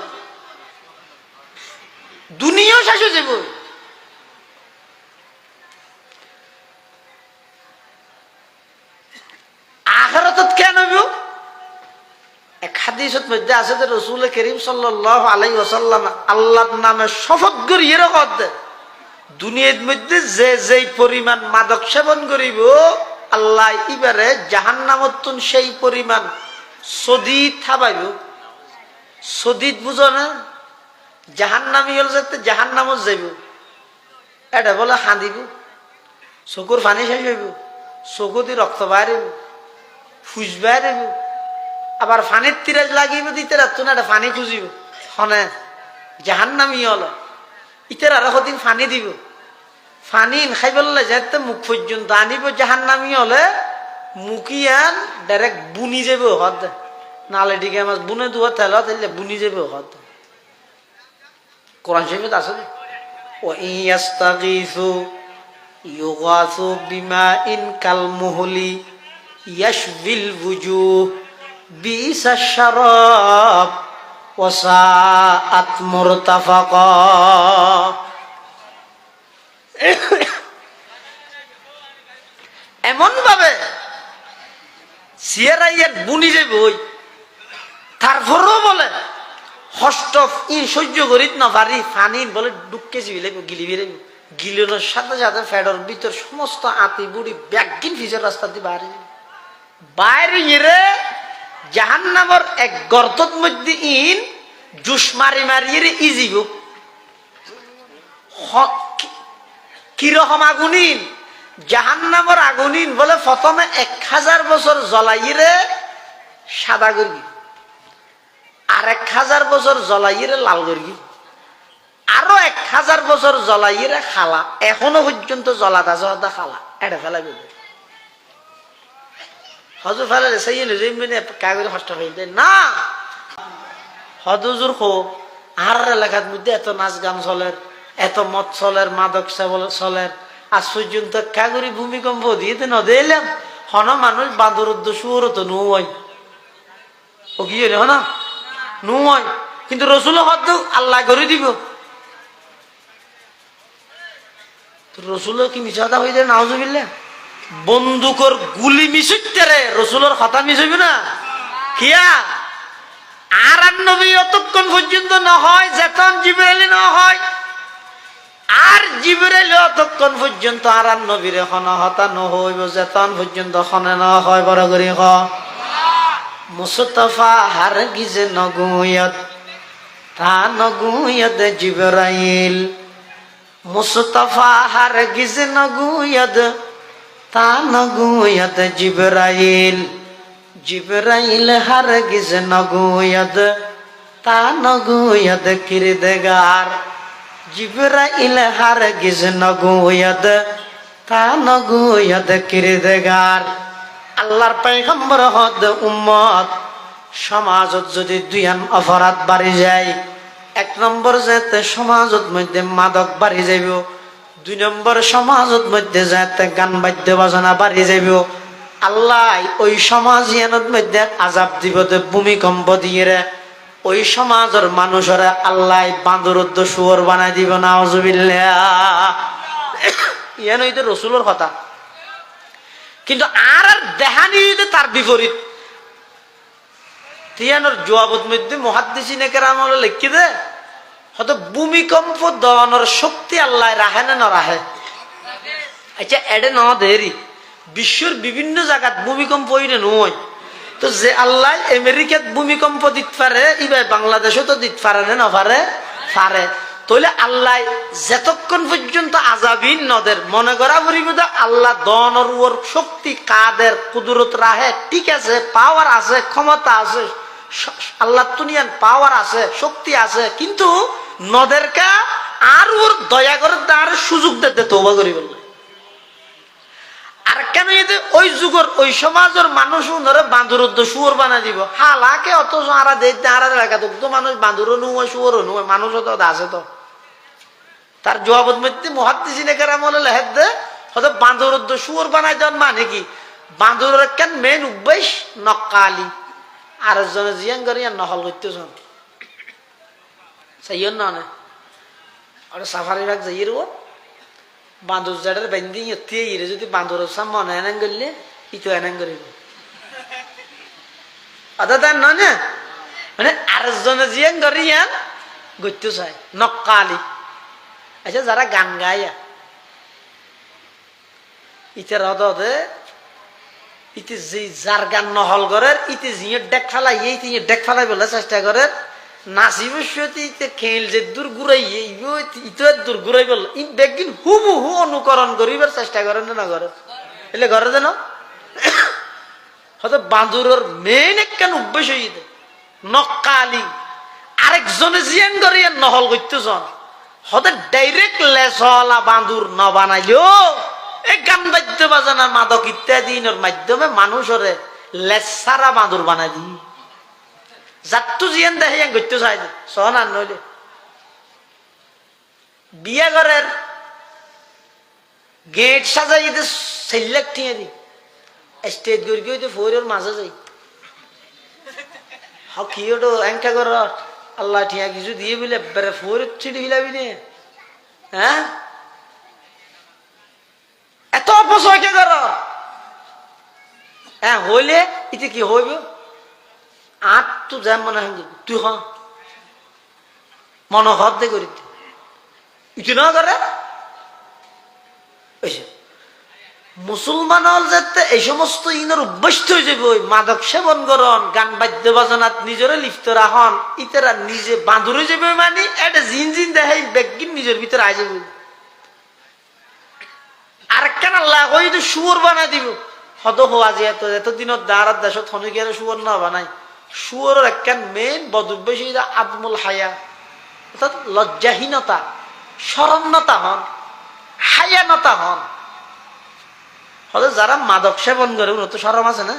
দুনিয়াও শেষ হয়ে যাবে। আখিরাতত কেন হইব? এক হাদিসের মধ্যে আছে যে রাসূল করিম সাল্লাল্লাহু আলাইহি ওয়াসাল্লাম আল্লাহর নামে শপথ করে এরকম দেয়, দুনিয়ার মধ্যে যে যেই পরিমাণ মাদক সেবন করিব আল্লাহ এবারে জাহান্নামত সেই পরিমাণ সদিদ থাবাইব। সদিদ বুঝো না? জাহান্নামী হল যাতে জাহান্নামত যাইব, এটা বলে হাঁদিব, চকুর পানি শেষ হইব, চকু দিয়ে রক্ত বাহারিব, ফুস বাহারিব, আবার পানির তিরাজ লাগিব দিতে রাখতো না, এটা পানি খুঁজিব। হনে জাহান্নামী হল ইতার আরো কদিন পানি দিব, পানি খাই বললে যাতে মুখ পর্যন্ত আনিব। জাহান্নামী হলে মুখিয়ান ডাইরেক্ট বুনি যাবে হদ, নালে ডিগে মাছ বুনে দুয়া তেল তাইলে বুনি যাবে হদ। কোরআন শরীফে আছে ও ইয়াস্তাগীসু ইউগাসু বিমাইন কালমুহলি ইয়াশবিল বুজুহ বিসাশ শারাব ওয়া সাআত মুরতাফাকা। এমন ভাবে সিয়ারাইয়ের বুনি যাবে ওই, তারপরেও বলে হস্ত ই সহ্য করিত না পারি, ফানি বলে ডুবকে যাবি গিলিবি লাগবে, গিলানোর সাথে সাথে ফেডর ভিতর সমস্ত আতি বুড়ি ব্যাগিন ফিজের রাস্তা দিয়ে বাইরে বাইরে এরে জাহান্নামের এক গর্তর মধ্যে ইন জুস মারি মারিয়ে ইজিব। কিরকম আগুনিন? জাহান্নামের আগুনিন বলে প্রথমে 1000 বছর জ্বলাইরে সাদা করবি, আর 1000 বছর জ্বলাইরে লাল করবি, আরো 1000 বছর জ্বলাইরে খালা, এখনো পর্যন্ত জ্বলাদা জ্বলাদা খালা এটা ফেলাই দেবে। হজুর ফেলে সেই কাগজ কষ্ট হয়ে যায় না। হজুর খো আর এলাকার মধ্যে এত নাচ গান চলের, এত মদ চলের, মাদক চলের, আজ পর্যন্ত কাগরি ভূমিকম্প দিয়ে নদিলাম হন মানুষ বাঁদর শুয়োর তো নুয় ও কি না নুয়, কিন্তু রসুল হদ আল্লাহ করে দিব। রসুল কি মিশাদা হয়ে যায় নাউজুবিল্লাহ? বন্দুকর গুলি মিশুতে রে রসুলের কথা মিশইব না কিয়া? আর নবী অতক্ষণ পর্যন্ত না হয় যেতন জিবরাইল না হয়, আর জিবরাইল অতক্ষণ পর্যন্ত আর নবীরে খনা হতা নহইব যেতন পর্যন্ত খনে না হয়। বড় করে খ মুস্তাফা হারগিজে নগুয়ত তা নগুয়ত জিবরাইল, মুস্তাফা হারগিজে নগুয়ত তা নগুয়ত জিবরাইল, জিবরাইল হারগিজ নগুয়ত তা নগুয়ত কিরদগার, জিবরাইল হারগিজ নগুয়ত তা নগুয়ত কিরদগার। আল্লাহর পয়গম্বর হদ উম্মত সমাজত যদি দুইয়ান অপরাধ বাড়ি যায়, 1 নম্বর যাতে সমাজত মধ্যে মাদক বাড়ি যাইব, 2 নম্বর সমাজত মধ্যে যাতে গান বাদ্য বাজনা বাড়ি যাইব, আল্লাহ ওই সমাজ ইয়ানত মধ্যে আজাব দিব, ভূমিকম্প দিয়ে ওই সমাজের মানুষরা আল্লাহ বাঁদরদ্দ শুয়োর বানাই দিব না আউযুবিল্লাহ। ইয়ান হইতে রসুলের কথা, কিন্তু আর দেহানি তার বিপরীত। তিয়ানোর জবাবত মধ্যে মুহাদ্দিসিনে কেরাম লিখি দে হয়তো ভূমিকম্প দনের শক্তি আল্লাহ রাহে না রাহে। আচ্ছা এডে ন দেরি বিশ্বের বিভিন্ন জায়গাত ভূমিকম্প হইলে নয়, তো যে আল্লাহ আমেরিকাত ভূমিকম্প দিতে পারে ইবাই বাংলাদেশও তো দিতে পারে না পারে পারে। তাহলে আল্লাহ যতক্ষণ পর্যন্ত আজাবিন নদের মনে করা পরিব আল্লাহ দনের ওর শক্তি কাদের কুদরত রাহে, ঠিক আছে, পাওয়ার আছে, ক্ষমতা আছে, আল্লাহ দুনিয়ার পাওয়ার আছে, শক্তি আছে, কিন্তু নদেরকা আর ওর দয়া করে তার সুযোগ দিতে তওবা করি বললে। আর কেন ওই যুগের ওই সমাজের মানুষ ধরে বাঁদুরদ্দ শুয়োর বানা দিব হালাকে, অথচ আরা দেখতে আরা এলাকা তো মানুষ বাঁদুরও নুয় শুয়োরও নুয়, মানুষও তো আছে। তো তার জবাবত মধ্যে মুহাদ্দিসিনে কেরাম লেহেদ দে হয়তো বাঁদুরদ্দ শুয়োর বানাই দেন মানে কি বাঁদুরের কেন মেন উব্বেশ নকালি আর একজনে জিয়ান করি আর নহল করতেছেন সেইন না আর সাফারি ভাগ যাই র বাঁদর জাড়ের বেন্দি এতিয়ে ইরে যদি বাঁদরের সাম মনে এনাং করলে ইতো এনাং করিব আদা তার নয় মানে আরেকজনে জিয়ান করি ইয়ান গত্য চাই নকালি। আচ্ছা যারা গান গাইয়া ইতে রদে ইতে যে যার গান নহল করে ইতে জিয়ে ডেক ফেলাই এই তিয়ে ডেক ফেলাই বলে চেষ্টা করে নাচিব ইতে খেল যে দূর ঘুরাই ইতো দূর ঘুরাই বল ই বেগিন হুবু হু অনুকরণ করিবার চেষ্টা করে না করে এলে ঘরে দেন হয়তো বাঁদুরের মেইন একখান উদ্বেশ হইতে নকালি আরেকজনে জিয়ান করে নহল করতেছন হতে ডাইরেক্ট লেসলা বাঁদুর ন বানাইলেও এই গান বাদ্য বাজানা মাদক ইত্যাদির মাধ্যমে মানুষের লেসারা বাঁদুর বানাই দি যাত্তু জিয়ান দেখে করতে চাই সহন আর নইলে বিয়া ঘরের গেট সাজাই সেল্লাক ঠিয়ে দি স্টেজ গড়ি গিয়ে ফোরের মাঝে যাই কি ওটো এঙ্কা কর আল্লাহ ঠিয়া কিছু দিয়ে বলে বেড়ে ফোরের ছিটি হিলাবি নে হ্যাঁ এত অপচয় কে কর হ্যাঁ হইলে ইতে কি হইব আর তো যা মনে হয় তুই হ মনোভাব দে করি ইতি না করে মুসলমান হল যাতে এই সমস্ত ইনের অভ্যস্ত হয়ে যাবে ওই মাদক সেবন করন গান বাদ্য বাজনাত নিজরে লিপ্ত রাহন ইতারা নিজে বাঁধুরে যাবে মানে এটা জিন জিন দেখাই বেগিন নিজের ভিতরে আই যাবে। আর কেন আল্লাহ ওই তো শুয়োর বানাই দিব হত হওয়া যে এতদিনের দ্বারার দেশত হনিকের শুয়োর না বানাই শুয়োরের একখান মেন বদভ্যাস আদমুল হায়া অর্থাৎ লজ্জাহীনতা শরমনতা হন হায়ানতা হন। হয়তো যারা মাদক সেবন করে ওর তো শরম আছে না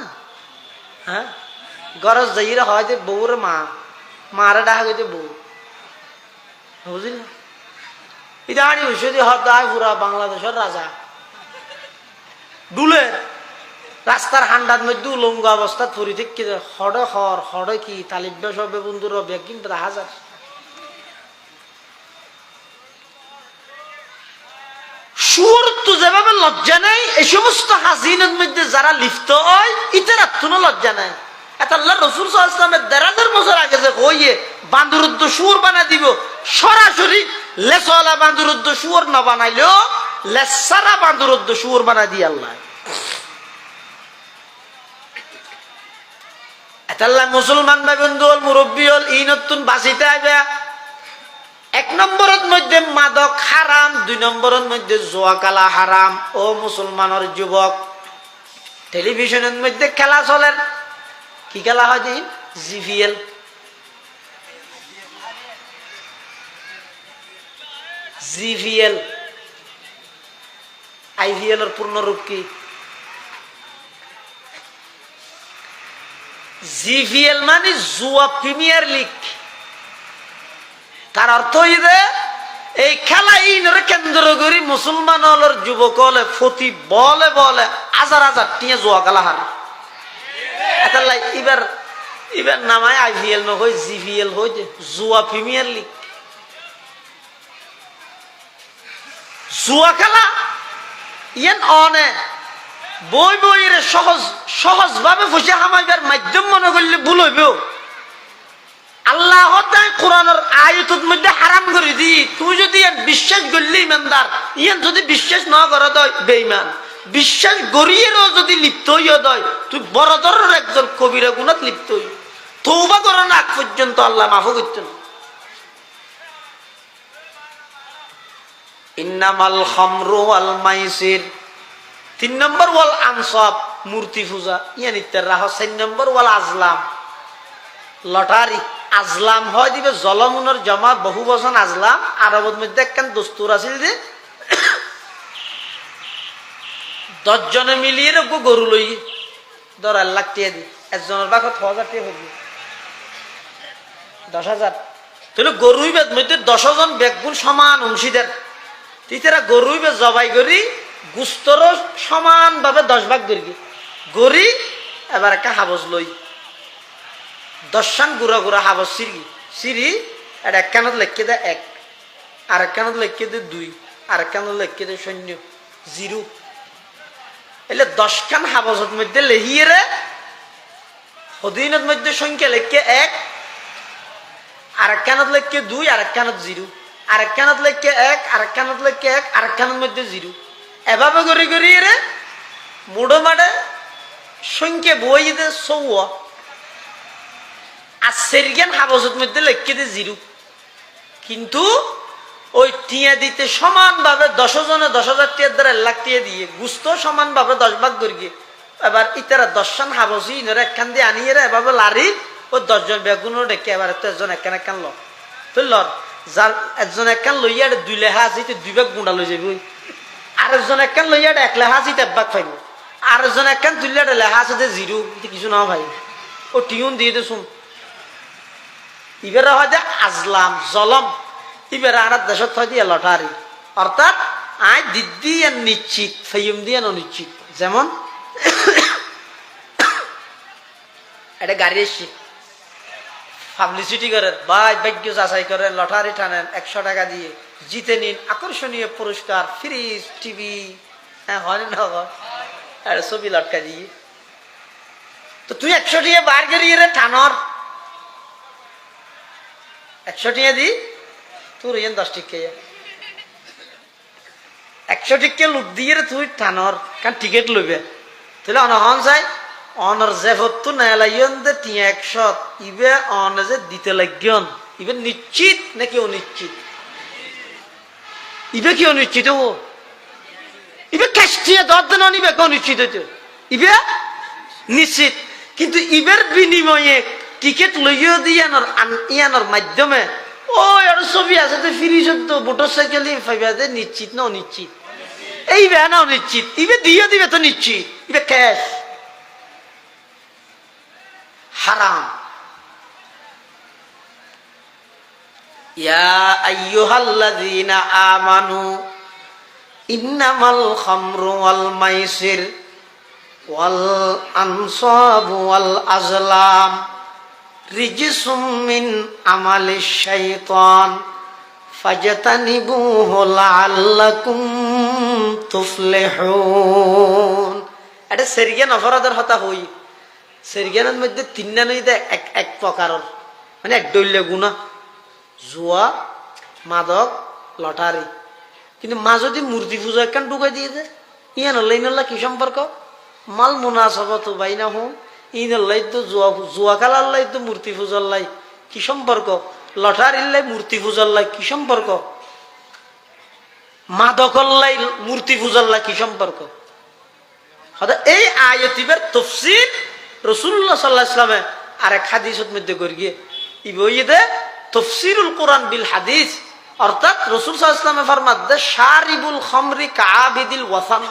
হ্যাঁ গরজ যাইরা হয় যে বউরে মারে ডাকা গেছে বউ বুঝলি না এটা আনি ঔষধি হদায় পুরা বাংলাদেশের রাজা ডুলের রাস্তার হান্ডার মধ্যে উলঙ্গ অবস্থা থরি থেকে হড়ে হর হড়ে কি তালিব্য সবে বন্ধুর ব্যাগিন হাজার সুর তো যেভাবে লজ্জা নাই এই সমস্ত হাসিনের মধ্যে যারা লিপ্ত হয় ইতার আত্মনো লজ্জা নাই। এত আল্লাহ রসুল সাল্লাল্লাহু আলাইহি ওয়াসাল্লামের ১,৫০০ বছর আগে যে হইয়ে বান্দুরুদ্দ সুর বানা দিব সরাসরি লেসওয়ালা বান্দুরুদ্দ সুর না বানাইলেও লেসারা বান্দুরুদ্দ সুর বানা দিয়ে আল্লাহ এত আল্লাহ মুসলমান ভাই বন্ধু হল মুরব্বী হল ই নতুন বাঁচিতে আইবে। ১ নম্বরের মধ্যে মাদক হারাম, ২ নম্বরের মধ্যে জুয়া খেলা হারাম। ও মুসলমানের যুবক টেলিভিশনের মধ্যে খেলা চলে কি খেলা হয় দিন জিভিএল জিভিএল আইভিএল এর পূর্ণরূপ কি জিভিএল মানে জুয়া প্রিমিয়ার লিগ। তার অর্থ হইবে এই খেলা ইনরে কেন্দ্র করি মুসলমান হলের যুবক হলে ফতি বলে বলে হাজার হাজার টিয়া জুয়া খেলা হারে। এবার এবার নামায় IPL নয় GPL হই জুয়া প্রিমিয়ার লিগ জুয়া খেলা ইয়ান অনে বই বইয়ের সহজ ভাবে পয়সা কামাইবার মাধ্যম মনে করলে ভুল হইব আল্লাহ কোরআনের আয়াতের মধ্যে হারাম করে দি তুই যদি বিশ্বাস করলি ইমানদার ইয়ান যদি বিশ্বাস না করে দয় বেঈমান বিশ্বাস গড়িয়েরও যদি লিপ্ত হইয়া দয় তুই বড় ধরনের একজন কবিরা গুনাত লিপ্ত হই তওবা করার আগ পর্যন্ত আল্লাহ মাফ করতেন ইন্নামাল খামরু ওয়াল মাইসির 3 নম্বর ওয়াল আনসাব মূর্তি পূজা ইয়ান ইত্যার রাহ 4 নম্বর ওয়াল আজলাম লটারি আজলাম হয় দিবে জলমুনের জমা বহু বচন আজলাম আরবের মধ্যে একখান দস্তুর আছিল যে 10 জনে মিলিয়ে গরু লই 1.5 লাখ টাকা দি একজনের বাকত 1000 টাকা হইবে 10,000 তাহলে গরুইবের মধ্যে 10 জন বেগুন সমান অংশীদার তিতেরা গরুইবে জবাই করি গুস্তর সমান ভাবে 10 ভাগ করি গরি এবার একটা হাবজ লই 10 গুড়া গুড়া হাবজ সিরি আর এক কানত লেখকে দেয় 1 আর এক কানত লেখকে দেয় 2 আর এক কানত লেখকে দেয় 0 0 এলে 10 খান হাবজের মধ্যে লেহিয়ে রে হদিনের মধ্যে সংখ্যা লেখকে 1 আর এক কানত লেখকে 2 আর এক কানত 0 আর এক কানত লেখকে 1 আর এক কানত লেখকে 1 আর এক কানের মধ্যে 0 এভাবে করি করি রে মুড়ো মাডে সংখ্যা বই দে 100 আর সেরিগান হাবজের মধ্যে লেখকে দে 0 কিন্তু ওই টিয়া দিতে সমান ভাবে 10 জনে 10,000 টাকার দ্বারা 1 লাখ টাকা দিয়ে গুস্ত সমান ভাবে 10 ভাগ করি এবার ইতারা 10 জন হাবজি ইনরে একখান দিয়ে আনিয়ে রে এভাবে লারি ও 10 জন বেগুনও ডেকে এবার তো একজন একখান একখান ল তো লর যার একজন একখান লইয়া 2 লেখা আছে 2 ভাগ গুঁড়া লই যাবি আরেকজন একখান লইয়া 1 লেখা আছে 1 ভাগ পাইব আরেকজন একখান তুলিয়া লেখা আছে 0 কিছু না ভাই ও টিউন দিয়ে দে শুন ইবেরা হয় যে আজলাম জলম ইবেরা আর দেশত হয় দিয়ে লটারি অর্থাৎ আয় দিদি আর নিশ্চিত ফেয়ম দিয়ে অনিশ্চিত যেমন একটা গাড়ি এসছি পাবলিসিটি করেন ভাই ভাগ্য যাচাই করেন লটারি টানেন 100 টাকা দিয়ে জিতে নিন আকর্ষণীয় পুরস্কার ফ্রিজ টিভি হ্যাঁ হয় না একটা ছবি লটকা দিয়ে তো তুই 100 টাকা বার করিয়ে রে টানর 100 টাকা দি তোর 10 টিকা 100 টিকা লুট দিয়ে রে তুই টানর কারণ টিকিট লইবে তাহলে অনহন যায় অনর জেফত না লাইয়ন দে 100 ইবে অন যে দিতে লাগিয়ন ইবে নিশ্চিত নাকি অনিশ্চিত ইবে কি অনিশ্চিত ও ইবে কাস্টিয়ে 10 দিন অনিবে কোন অনিশ্চিত হইতো ইবে নিশ্চিত কিন্তু ইবের বিনিময়ে টিকিট লইও দিয়ানোর ইয়ানোর মাধ্যমে ও আর ছবি আছে তো ফ্রিজ তো মোটরসাইকেল পাইবা যে নিশ্চিত না অনিশ্চিত এই বে না অনিশ্চিত ইবে দিয়ে দিবে তো নিশ্চিত ইবে ক্যাশ হারাম ইয়া আইয়ুহাল্লাযীনা আমানু ইন্নামাল খামরু ওয়াল মাইসির ওয়াল আনসাবু ওয়াল আজলাম রিজসুম মিন আমালিশ শাইতান ফাজতানিবুহু লাআল্লাকুম তুফলিহুন এটা সেরিয়ান অপরাধের হতা হই সেরিয়ানের মধ্যে 3 না নইতে এক প্রকারের মানে এক দৈল্য গুনাহ জুয়া মাদক লটারি কিন্তু মা যদি মূর্তি পূজা একখান ঢুকাই দিয়ে দেয় ইয়ান আল্লাহ কি সম্পর্ক মাল মুনাসাবাতু বাইনাহুম ইনাল্লাহ তো জুয়া খেলার লাই তো মূর্তি পূজার লাই কি সম্পর্ক লটারির লাই মূর্তি পূজার লাই কি সম্পর্ক মাদকর লাই মূর্তি পূজার লাই কি সম্পর্ক এই আয়াতিবের তাফসীর রাসূলুল্লাহ সাল্লাল্লাহু আলাইহি ওয়াসাল্লামে আরেক হাদিসের মধ্যে করে গিয়ে ইবইদে তাফসীরুল কোরআন বিল হাদিস অর্থাৎ রাসূল সাল্লাল্লাহু আলাইহি ওয়াসাল্লামে ফরমাতে শারিবুল খামরি কাআবিদিল ওয়াসান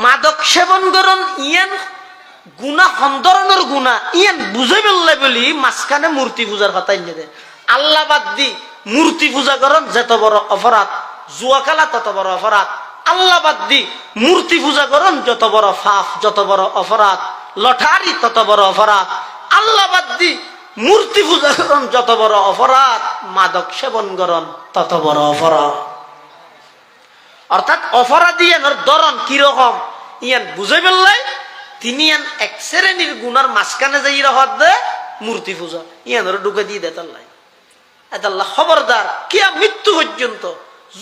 মাদক সেবন করন ইয়ান গুনা হন্দরনের গুনা ইয়ান বুঝে বললে বলি মাঝখানে মূর্তি পূজার কথা এনে দেয় আল্লাহ বাদ দি মূর্তি পূজা করন যত বড় অপরাধ জুয়া খেলা তত বড় অপরাধ আল্লাহ বাদ দি মূর্তি পূজা করন যত বড় পাপ যত বড় অপরাধ লটারি তত বড় অপরাধ, আল্লাহ বাদ দি মূর্তি পূজা করন যত বড় অপরাধ, মাদক সেবন করন তত বড় অপরাধ। অর্থাৎ অপরাধী এর ধরন কিরকম ইয়ান বুঝে ফেললাই, তিনি এক শ্রেণীর গুনার মাঝখানে যাই রহত দে মূর্তি পূজা ইয়ানের ঢুকে দিয়ে দেয় আল্লাহ। আল্লাহ খবরদার, কিয়া মৃত্যু পর্যন্ত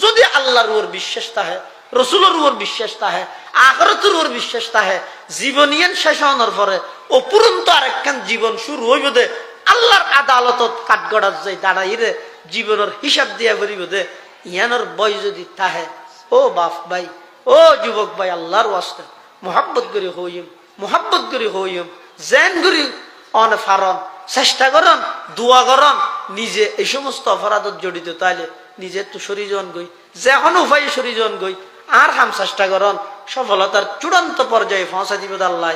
যদি আল্লাহর উপর বিশ্বাস থাকে, রসুলের উপর বিশ্বাস থাকে, আখিরাতের উপর বিশ্বাস থাকে, জীবন ইয়ান শেষ হওয়ার পরে অপুরন্ত আরেকখান জীবন শুরু হইব দে, আল্লাহর আদালতত কাঠগড়ার যাই দাঁড়াইরে জীবনের হিসাব দিয়া করিব দে, ইয়ানোর বই যদি থাকে, ও বাপ ভাই, ও যুবক ভাই, আল্লাহর ওয়াস্তে মোহাব্বত করি হইম, মোহাব্বত করি হইম, জেন করি অন ফারন চেষ্টা করন, দোয়া করন, নিজে এই সমস্ত অপরাধত জড়িত তাইলে নিজে তো সরিজন গই, যে কোনো উপায়ে সরিজন গই আর হাম চেষ্টা করন, সফলতার চূড়ান্ত পর্যায়ে পৌঁছা দিব আল্লাহ।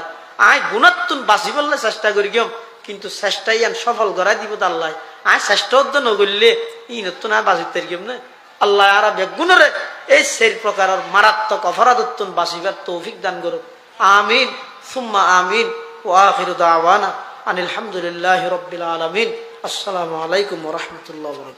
আয় গুণাত্তুন বাঁচি বললে চেষ্টা করি গেম, কিন্তু চেষ্টাই আন সফল করাই দিব আল্লাহ। আয় চেষ্টা উদ্য নগরলে ইনতুন আর বাঁচিতে গেম না আল্লাহ। আর বেগুণরে এই সেই প্রকারের মারাত্মক অপরাধত্তুন বাঁচিবার তৌফিক দান করুক। আমিন সুম্মা আমিন। ওয়া আখিরু দাওয়ানা আনিল হামদুলিল্লাহি রাব্বিল আলামিন। আসসালামু আলাইকুম ওয়া রাহমাতুল্লাহি ওয়া বারাকাতুহু।